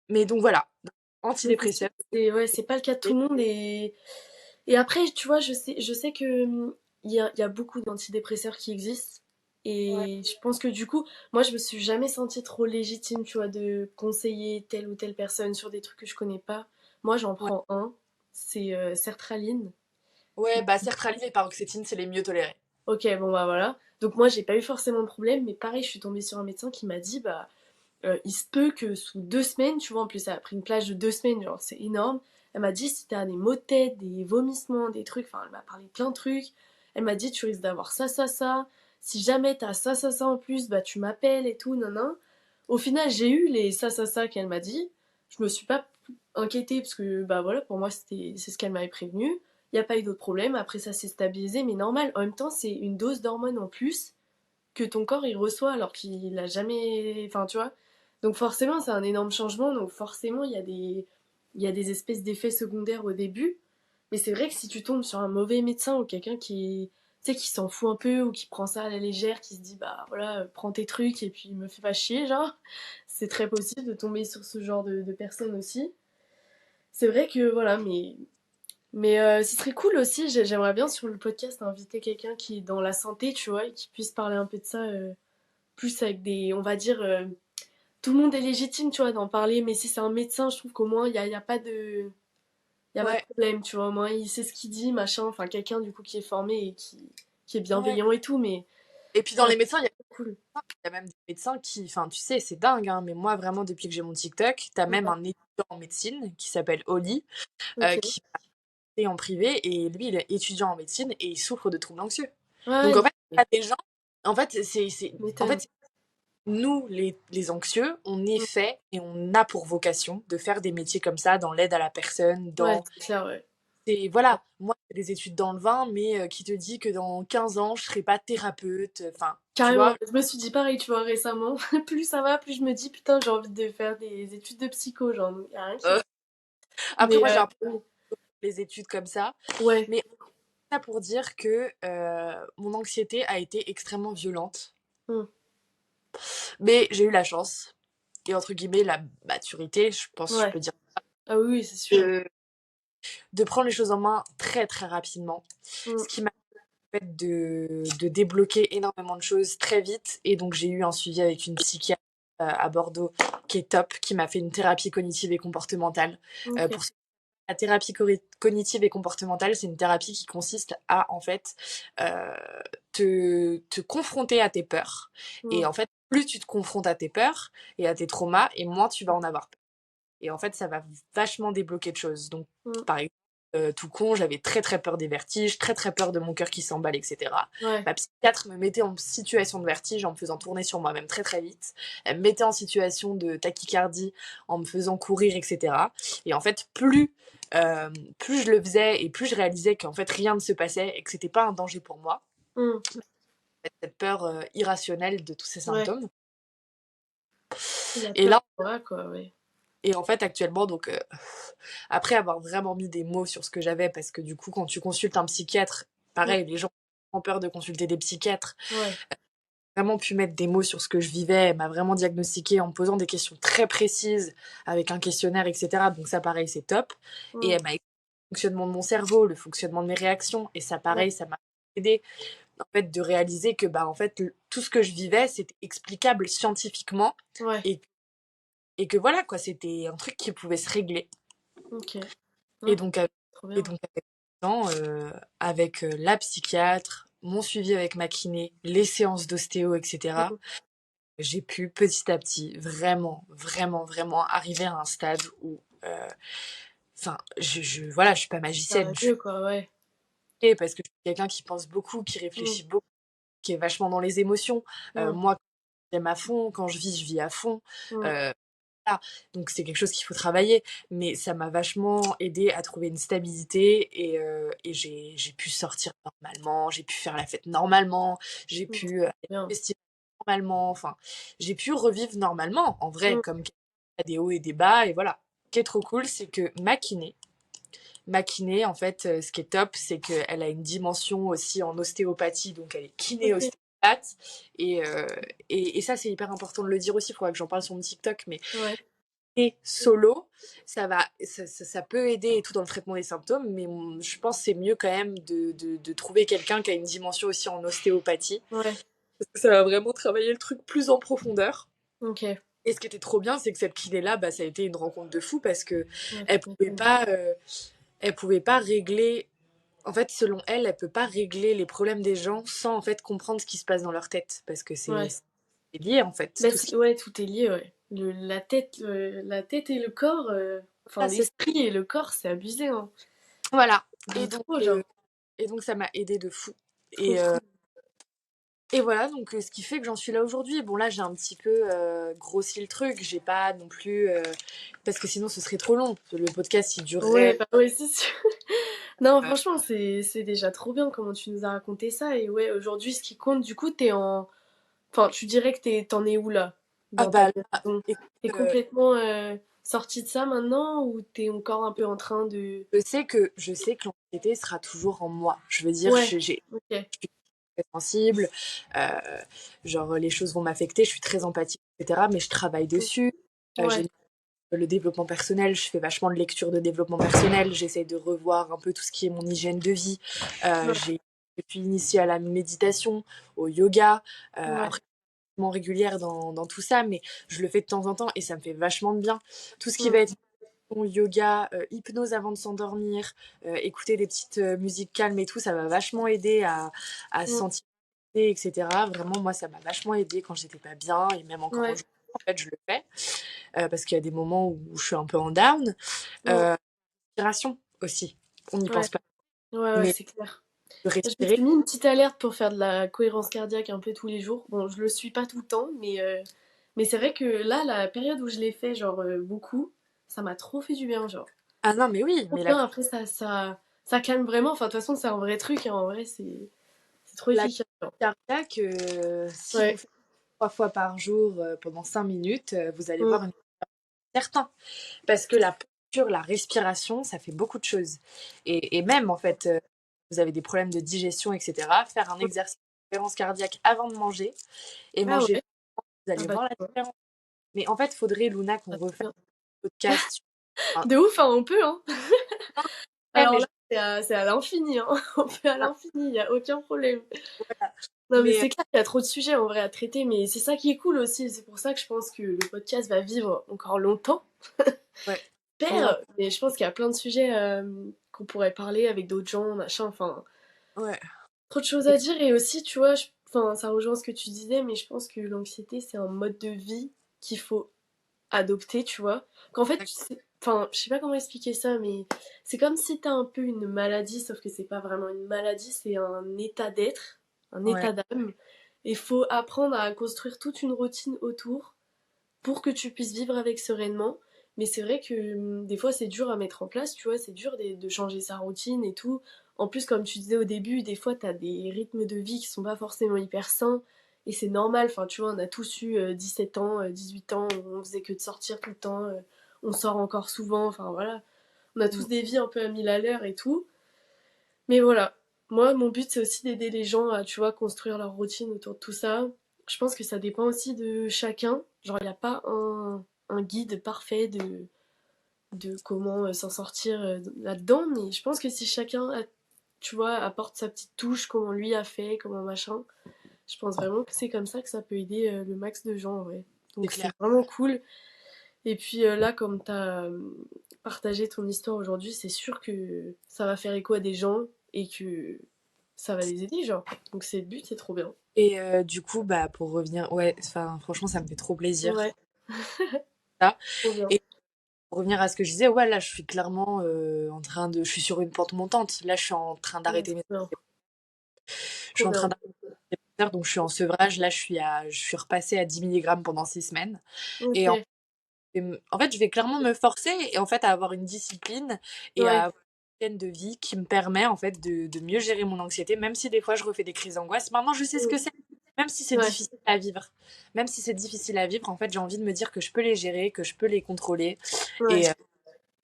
mais donc voilà, Mais c'est sûr antidépresseurs. que ouais, c'est pas le cas de tout le monde, et après, tu vois, je sais que il y a beaucoup d'antidépresseurs qui existent. Ouais, Et je pense que du coup, moi, je me suis jamais sentie trop légitime, tu vois, de conseiller telle ou telle personne sur des trucs que je connais pas. Moi, j'en ouais. prends un, c'est sertraline. Ouais, bah sertraline et paroxétine, c'est les mieux tolérés. Ok, bon bah voilà. Donc moi, j'ai pas eu forcément de problème, mais pareil, je suis tombée sur un médecin qui m'a dit, bah, il se peut que sous 2 semaines, tu vois, en plus, ça a pris une plage de 2 semaines, genre, c'est énorme. Elle m'a dit, si t'as des maux de tête, des vomissements, des trucs, enfin, elle m'a parlé de plein de trucs. Elle m'a dit, tu risques d'avoir ça, ça, ça. Si jamais t'as ça, ça, ça en plus, bah, tu m'appelles et tout, non, non. Au final, j'ai eu les ça qu'elle m'a dit. Je me suis pas inquiétée parce que, bah voilà, pour moi, c'est ce qu'elle m'avait prévenu. Il n'y a pas eu d'autres problèmes. Après, ça s'est stabilisé, mais normal. En même temps, c'est une dose d'hormones en plus que ton corps il reçoit alors qu'il a jamais. Enfin, tu vois. Donc, forcément, c'est un énorme changement. Donc, forcément, il y a des espèces d'effets secondaires au début. Mais c'est vrai que si tu tombes sur un mauvais médecin ou quelqu'un qui, tu sais, qui s'en fout un peu ou qui prend ça à la légère, qui se dit, bah voilà, prends tes trucs et puis me fais pas chier, genre, c'est très possible de tomber sur ce genre de personnes aussi. C'est vrai que voilà, mais ce serait cool aussi, j'aimerais bien sur le podcast inviter quelqu'un qui est dans la santé, tu vois, et qui puisse parler un peu de ça, plus avec des, on va dire, tout le monde est légitime, tu vois, d'en parler, mais si c'est un médecin, je trouve qu'au moins, il y a pas de, y a pas de Ouais, problème, tu vois, au moins il sait ce qu'il dit, machin, enfin quelqu'un du coup qui est formé et qui est ouais. bienveillant et tout, mais Et puis dans ouais, les médecins, cool. il y a même des médecins qui, enfin, tu sais, c'est dingue, hein, mais moi, vraiment, depuis que j'ai mon TikTok, tu as même Ouais, un étudiant en médecine qui s'appelle Oli, ok. qui m'a fait en privé, et lui, il est étudiant en médecine et il souffre de troubles anxieux. Donc, Ouais, en fait, il y a des gens, en fait, tu en m'étonnes. fait, nous, les anxieux, on est Mm. fait et on a pour vocation de faire des métiers comme ça, dans l'aide à la personne, Ouais, dans... c'est clair, ouais. Et voilà, moi, j'ai des études dans le vin, mais qui te dit que dans 15 ans, je serai pas thérapeute, enfin, tu Carrément, vois. je me suis dit pareil, tu vois, récemment. Plus ça va, plus je me dis, putain, j'ai envie de faire des études de psycho, genre, y a rien qui Euh, va. Après, Mais moi, j'ai un peu oui. les études comme ça, Ouais. mais ça pour dire que mon anxiété a été extrêmement violente. Mm. Mais j'ai eu la chance, et entre guillemets, la maturité, je pense que je Ouais. peux dire, Ah oui, oui, c'est sûr. de, de prendre les choses en main très très rapidement. Mm. Ce qui m'a permis de débloquer énormément de choses très vite. Et donc j'ai eu un suivi avec une psychiatre à Bordeaux qui est top, qui m'a fait une thérapie cognitive et comportementale. Ok. Pour La thérapie cognitive et comportementale, c'est une thérapie qui consiste à, en fait, euh, te confronter à tes peurs. Et Mm. en fait, plus tu te confrontes à tes peurs et à tes traumas, et moins tu vas en avoir peur. Et en fait, ça va vachement débloquer de choses. Donc, Mm. par exemple, tout con, j'avais très très peur des vertiges, très très peur de mon cœur qui s'emballe, etc. Ouais. Ma psychiatre me mettait en situation de vertige en me faisant tourner sur moi-même très très vite. Elle me mettait en situation de tachycardie en me faisant courir, etc. Et en fait, plus je le faisais et plus je réalisais qu'en fait rien ne se passait et que c'était pas un danger pour moi, Mm. cette peur irrationnelle de tous ces Ouais. symptômes. La Et peur, là, voilà, quoi, ouais. et en fait, actuellement, donc, après avoir vraiment mis des mots sur ce que j'avais, parce que du coup, quand tu consultes un psychiatre, Mm. pareil, les gens ont peur de consulter des psychiatres, Ouais. vraiment pu mettre des mots sur ce que je vivais, elle m'a vraiment diagnostiqué en me posant des questions très précises, avec un questionnaire, etc. Donc ça, pareil, c'est top. Et Mm. elle m'a expliqué le fonctionnement de mon cerveau, le fonctionnement de mes réactions, et ça, Ouais. pareil, ça m'a aidé en fait de réaliser que bah en fait tout ce que je vivais c'était explicable scientifiquement Ouais. et, et que voilà quoi, c'était un truc qui pouvait se régler. Ok. Et Non, donc, trop et bien. donc avec, le temps, avec la psychiatre, mon suivi avec ma kiné, les séances d'ostéo, etc., Mm. j'ai pu petit à petit vraiment, vraiment, vraiment arriver à un stade où, enfin, voilà, je suis pas magicienne, je suis Sérieux, quoi, ouais. OK parce que je suis quelqu'un qui pense beaucoup, qui Mm. réfléchit beaucoup, qui est vachement dans les émotions. Mm. Moi, j'aime à fond, quand je vis à fond. Mm. Euh, voilà. Donc c'est quelque chose qu'il faut travailler, mais ça m'a vachement aidé à trouver une stabilité et j'ai pu sortir normalement, j'ai pu faire la fête normalement, j'ai Mm. pu aller Bien. au festival normalement, enfin, j'ai pu revivre normalement, en vrai, Mm. comme a des hauts et des bas, et voilà. Ce qui est trop cool, c'est que ma kiné, en fait, ce qui est top, c'est qu'elle a une dimension aussi en ostéopathie, donc elle est Ok. kiné-ostéopathe. Et ça, c'est hyper important de le dire aussi, il faudra que j'en parle sur mon TikTok, mais Ouais. et solo, ça peut aider et tout dans le traitement des symptômes, mais je pense que c'est mieux quand même de trouver quelqu'un qui a une dimension aussi en ostéopathie. Ouais. Parce que ça va vraiment travailler le truc plus en profondeur. Ok. Et ce qui était trop bien, c'est que cette kiné-là, bah, ça a été une rencontre de fou parce que Ouais, elle tu pouvait m'étonnes. pas, euh, elle pouvait pas régler. En fait, selon elle, elle peut pas régler les problèmes des gens sans en fait comprendre ce qui se passe dans leur tête, parce que c'est Ouais. lié en fait. Bah, Tout ce qui ouais, tout est lié, ouais. La tête et le corps, enfin, passe, l'esprit et le corps, c'est abusé, hein. voilà. Et De donc, trop, genre. ça m'a aidé de fou. Trop, Et, trop. Et voilà, donc ce qui fait que j'en suis là aujourd'hui. Bon, là, j'ai un petit peu grossi le truc. J'ai pas non plus. Parce que sinon, ce serait trop long. Le podcast, il Ouais, durerait. bah ouais, c'est sûr. Non, euh, franchement, c'est déjà trop bien comment tu nous as raconté ça. Et ouais, aujourd'hui, ce qui compte, du coup, t'es en. Enfin, tu dirais que t'en es où là? Ah Dans ta bah là, guérison? écoute, T'es complètement sorti de ça maintenant ou t'es encore un peu en train de. je sais que l'anxiété sera toujours en moi. Je veux dire, Ouais, ok. je suis très sensible. euh, genre, les choses vont m'affecter. Je suis très empathique, etc. Mais je travaille dessus. Ouais, J'ai le développement personnel, je fais vachement de lecture de développement personnel, j'essaie de revoir un peu tout ce qui est mon hygiène de vie. ouais, Je suis initiée à la méditation, au yoga, ouais. après vraiment régulière dans tout ça, mais je le fais de temps en temps et ça me fait vachement de bien. Tout ce qui va Mm. être yoga, hypnose avant de s'endormir, écouter des petites musiques calmes et tout, ça m'a vachement aidé à se Mm. sentir mieux, etc. Vraiment, moi, ça m'a vachement aidé quand j'étais pas bien et même encore Ouais. aujourd'hui, en fait, je le fais parce qu'il y a des moments où je suis un peu en down. Mm. Respiration aussi, on n'y Ouais. pense pas, Ouais, mais c'est clair. de Je respirer. m'étais mis une petite alerte pour faire de la cohérence cardiaque un peu tous les jours. Bon, je le suis pas tout le temps, mais c'est vrai que là, la période où je l'ai fait, genre beaucoup, ça m'a trop fait du bien, genre. Ah non, mais oui, Trop mais bien, après ça calme vraiment. Enfin, de toute façon, c'est un vrai truc, hein. En vrai, c'est trop la efficace, genre. cardiaque, si vous Ouais. faites 3 fois par jour pendant 5 minutes, vous allez Mm. voir une certain. Parce que la posture, la respiration, ça fait beaucoup de choses. Et même, en fait, vous avez des problèmes de digestion, etc. Faire un exercice de cohérence cardiaque avant de manger et Ah manger, ouais. vous Ah allez bah, voir la tu vois. différence. Mais en fait, il faudrait, Luna, qu'on Ah, trop refasse bien. un podcast sur un De ouf, hein, on peut, hein. Alors mais là, c'est à l'infini, hein. On peut à l'infini, y a aucun problème. voilà. Non, mais Mais c'est clair qu'il y a trop de sujets en vrai à traiter, mais c'est ça qui est cool aussi. C'est pour ça que je pense que le podcast va vivre encore longtemps. ouais. Mais Père, mais je pense qu'il y a plein de sujets qu'on pourrait parler avec d'autres gens, machin, enfin, ouais. trop de choses à dire. Et aussi, tu vois, enfin, ça rejoint ce que tu disais, mais je pense que l'anxiété, c'est un mode de vie qu'il faut adopter, tu vois. Qu'en fait, enfin, je sais pas comment expliquer ça, mais c'est comme si t'as un peu une maladie, sauf que c'est pas vraiment une maladie, c'est un état d'être, un Ouais. état d'âme. Il faut apprendre à construire toute une routine autour pour que tu puisses vivre avec sereinement. Mais c'est vrai que des fois c'est dur à mettre en place, tu vois, c'est dur de changer sa routine et tout. En plus, comme tu disais au début, des fois t'as des rythmes de vie qui sont pas forcément hyper sains. Et c'est normal, enfin tu vois, on a tous eu 17 ans, 18 ans, on faisait que de sortir tout le temps, on sort encore souvent, enfin voilà. On a Mm. tous des vies un peu à mille à l'heure et tout. Mais voilà, moi mon but c'est aussi d'aider les gens à, tu vois, construire leur routine autour de tout ça. Je pense que ça dépend aussi de chacun. Genre, il n'y a pas un guide parfait de comment s'en sortir là-dedans, mais je pense que si chacun, tu vois, apporte sa petite touche, comment lui a fait, comment machin, je pense vraiment que c'est comme ça que ça peut aider le max de gens en vrai. C'est Donc c'est clair. vraiment cool. Et puis là, comme t'as partagé ton histoire aujourd'hui, c'est sûr que ça va faire écho à des gens et que ça va les aider, genre. Donc c'est le but, c'est trop bien. Et du coup, bah, pour revenir, ouais, enfin, franchement, ça me fait trop plaisir. Ouais, Ça. trop bien. Et pour revenir à ce que je disais, ouais, là, je suis clairement je suis sur une pente montante. Là, je suis en train Ouais, d'arrêter trop mes, bien. je suis Trop en train bien. d'arrêter mes antidouleurs, donc je suis en sevrage. Là, je suis repassée à 10 milligrammes pendant 6 semaines. Et Ok, en fait, je vais clairement me forcer et en fait à avoir une discipline et à ouais. avoir une hygiène de vie qui me permet en fait de mieux gérer mon anxiété, même si des fois je refais des crises d'angoisse. Maintenant, je sais ce que Mm. c'est. Même si c'est Ouais, difficile à vivre. Même si c'est difficile à vivre, en fait, j'ai envie de me dire que je peux les gérer, que je peux les contrôler. ouais.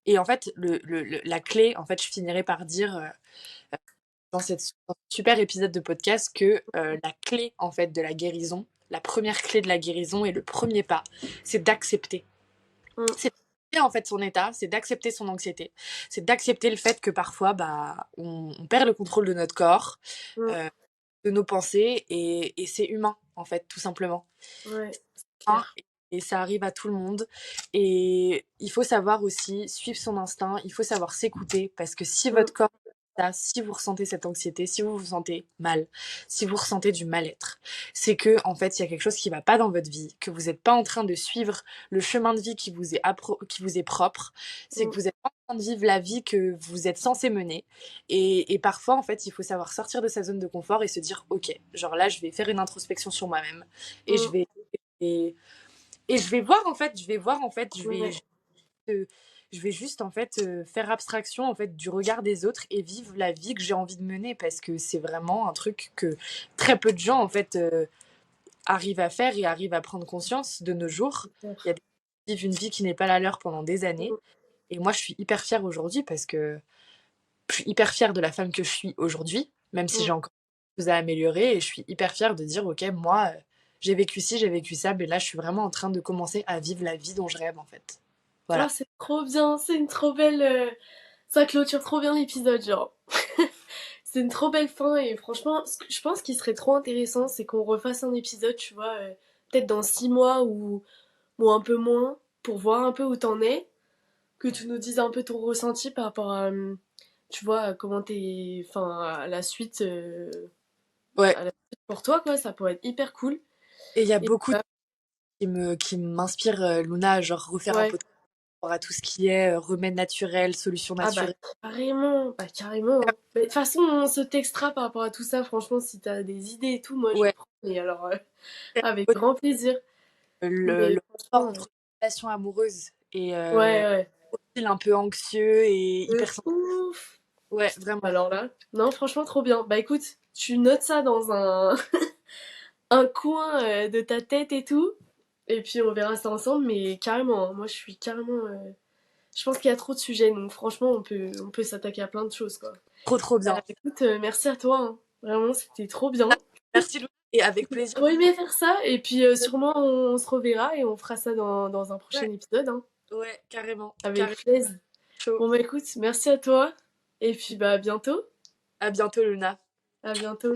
Et, et en fait, la clé, en fait, je finirai par dire dans ce super épisode de podcast que la clé, en fait, de la guérison, la première clé de la guérison et le premier pas, c'est d'accepter. Mm. C'est d'accepter, en fait son état, c'est d'accepter son anxiété, c'est d'accepter le fait que parfois, bah, on perd le contrôle de notre corps, Mm. euh, de nos pensées, et c'est humain, en fait, tout simplement. Ouais, c'est Hein, clair. et ça arrive à tout le monde. Et il faut savoir aussi suivre son instinct, il faut savoir s'écouter, parce que si Mm. votre corps, si vous ressentez cette anxiété, si vous vous sentez mal, si vous ressentez du mal-être, c'est que en fait il y a quelque chose qui va pas dans votre vie, que vous n'êtes pas en train de suivre le chemin de vie qui vous est propre, c'est Mm. que vous êtes pas en train de vivre la vie que vous êtes censé mener. Et parfois en fait il faut savoir sortir de sa zone de confort et se dire ok, genre là je vais faire une introspection sur moi-même et Mm. et, et je vais voir en fait, Ouais. euh, je vais juste en fait faire abstraction en fait du regard des autres et vivre la vie que j'ai envie de mener parce que c'est vraiment un truc que très peu de gens en fait arrivent à faire et arrivent à prendre conscience de nos jours. C'est Il y a clair. des gens qui vivent une vie qui n'est pas la leur pendant des années Mm. et moi je suis hyper fière aujourd'hui parce que je suis hyper fière de la femme que je suis aujourd'hui, même si Mm. j'ai encore des choses à améliorer et je suis hyper fière de dire ok moi j'ai vécu ci, j'ai vécu ça, mais là je suis vraiment en train de commencer à vivre la vie dont je rêve en fait. Ah, Voilà. c'est trop bien, c'est une trop belle. Ça clôture trop bien l'épisode, genre. C'est une trop belle fin et franchement, ce que je pense qu'il serait trop intéressant, c'est qu'on refasse un épisode, tu vois, peut-être dans 6 mois ou un peu moins, pour voir un peu où t'en es. que tu nous dises un peu ton ressenti par rapport à, tu vois, à comment t'es, enfin, à la suite, Ouais. à la suite pour toi, quoi. Ça pourrait être hyper cool. Et il y a Et beaucoup qui m'inspirent, Luna, genre refaire un ouais. podcast par rapport à tout ce qui est remède naturel, solutions Ah bah naturelles. carrément, bah carrément, hein. Mais de toute façon, on se textera par rapport à tout ça. Franchement, si t'as des idées et tout, moi je Ouais. prends. Et alors, avec grand plaisir. Le Mais rapport franchement, entre relations amoureuses et ouais, ouais. profil un peu anxieux et De hyper ouf. ouais, vraiment. Alors là, non, franchement, trop bien. Bah écoute, tu notes ça dans un coin de ta tête et tout. Et puis on verra ça ensemble, mais carrément, hein. Moi je suis carrément. Je pense qu'il y a trop de sujets, donc franchement, on peut s'attaquer à plein de choses, quoi. Trop, trop Bah bien. écoute, merci à toi, hein. Vraiment, c'était trop bien. Merci Luna et avec J'ai plaisir. trop aimé faire ça, et puis sûrement on se reverra et on fera ça dans un prochain Ouais, épisode, hein. ouais, carrément, Avec carrément plaisir. chaud. Bon bah écoute, merci à toi, et puis bah à bientôt. À bientôt Luna. À bientôt.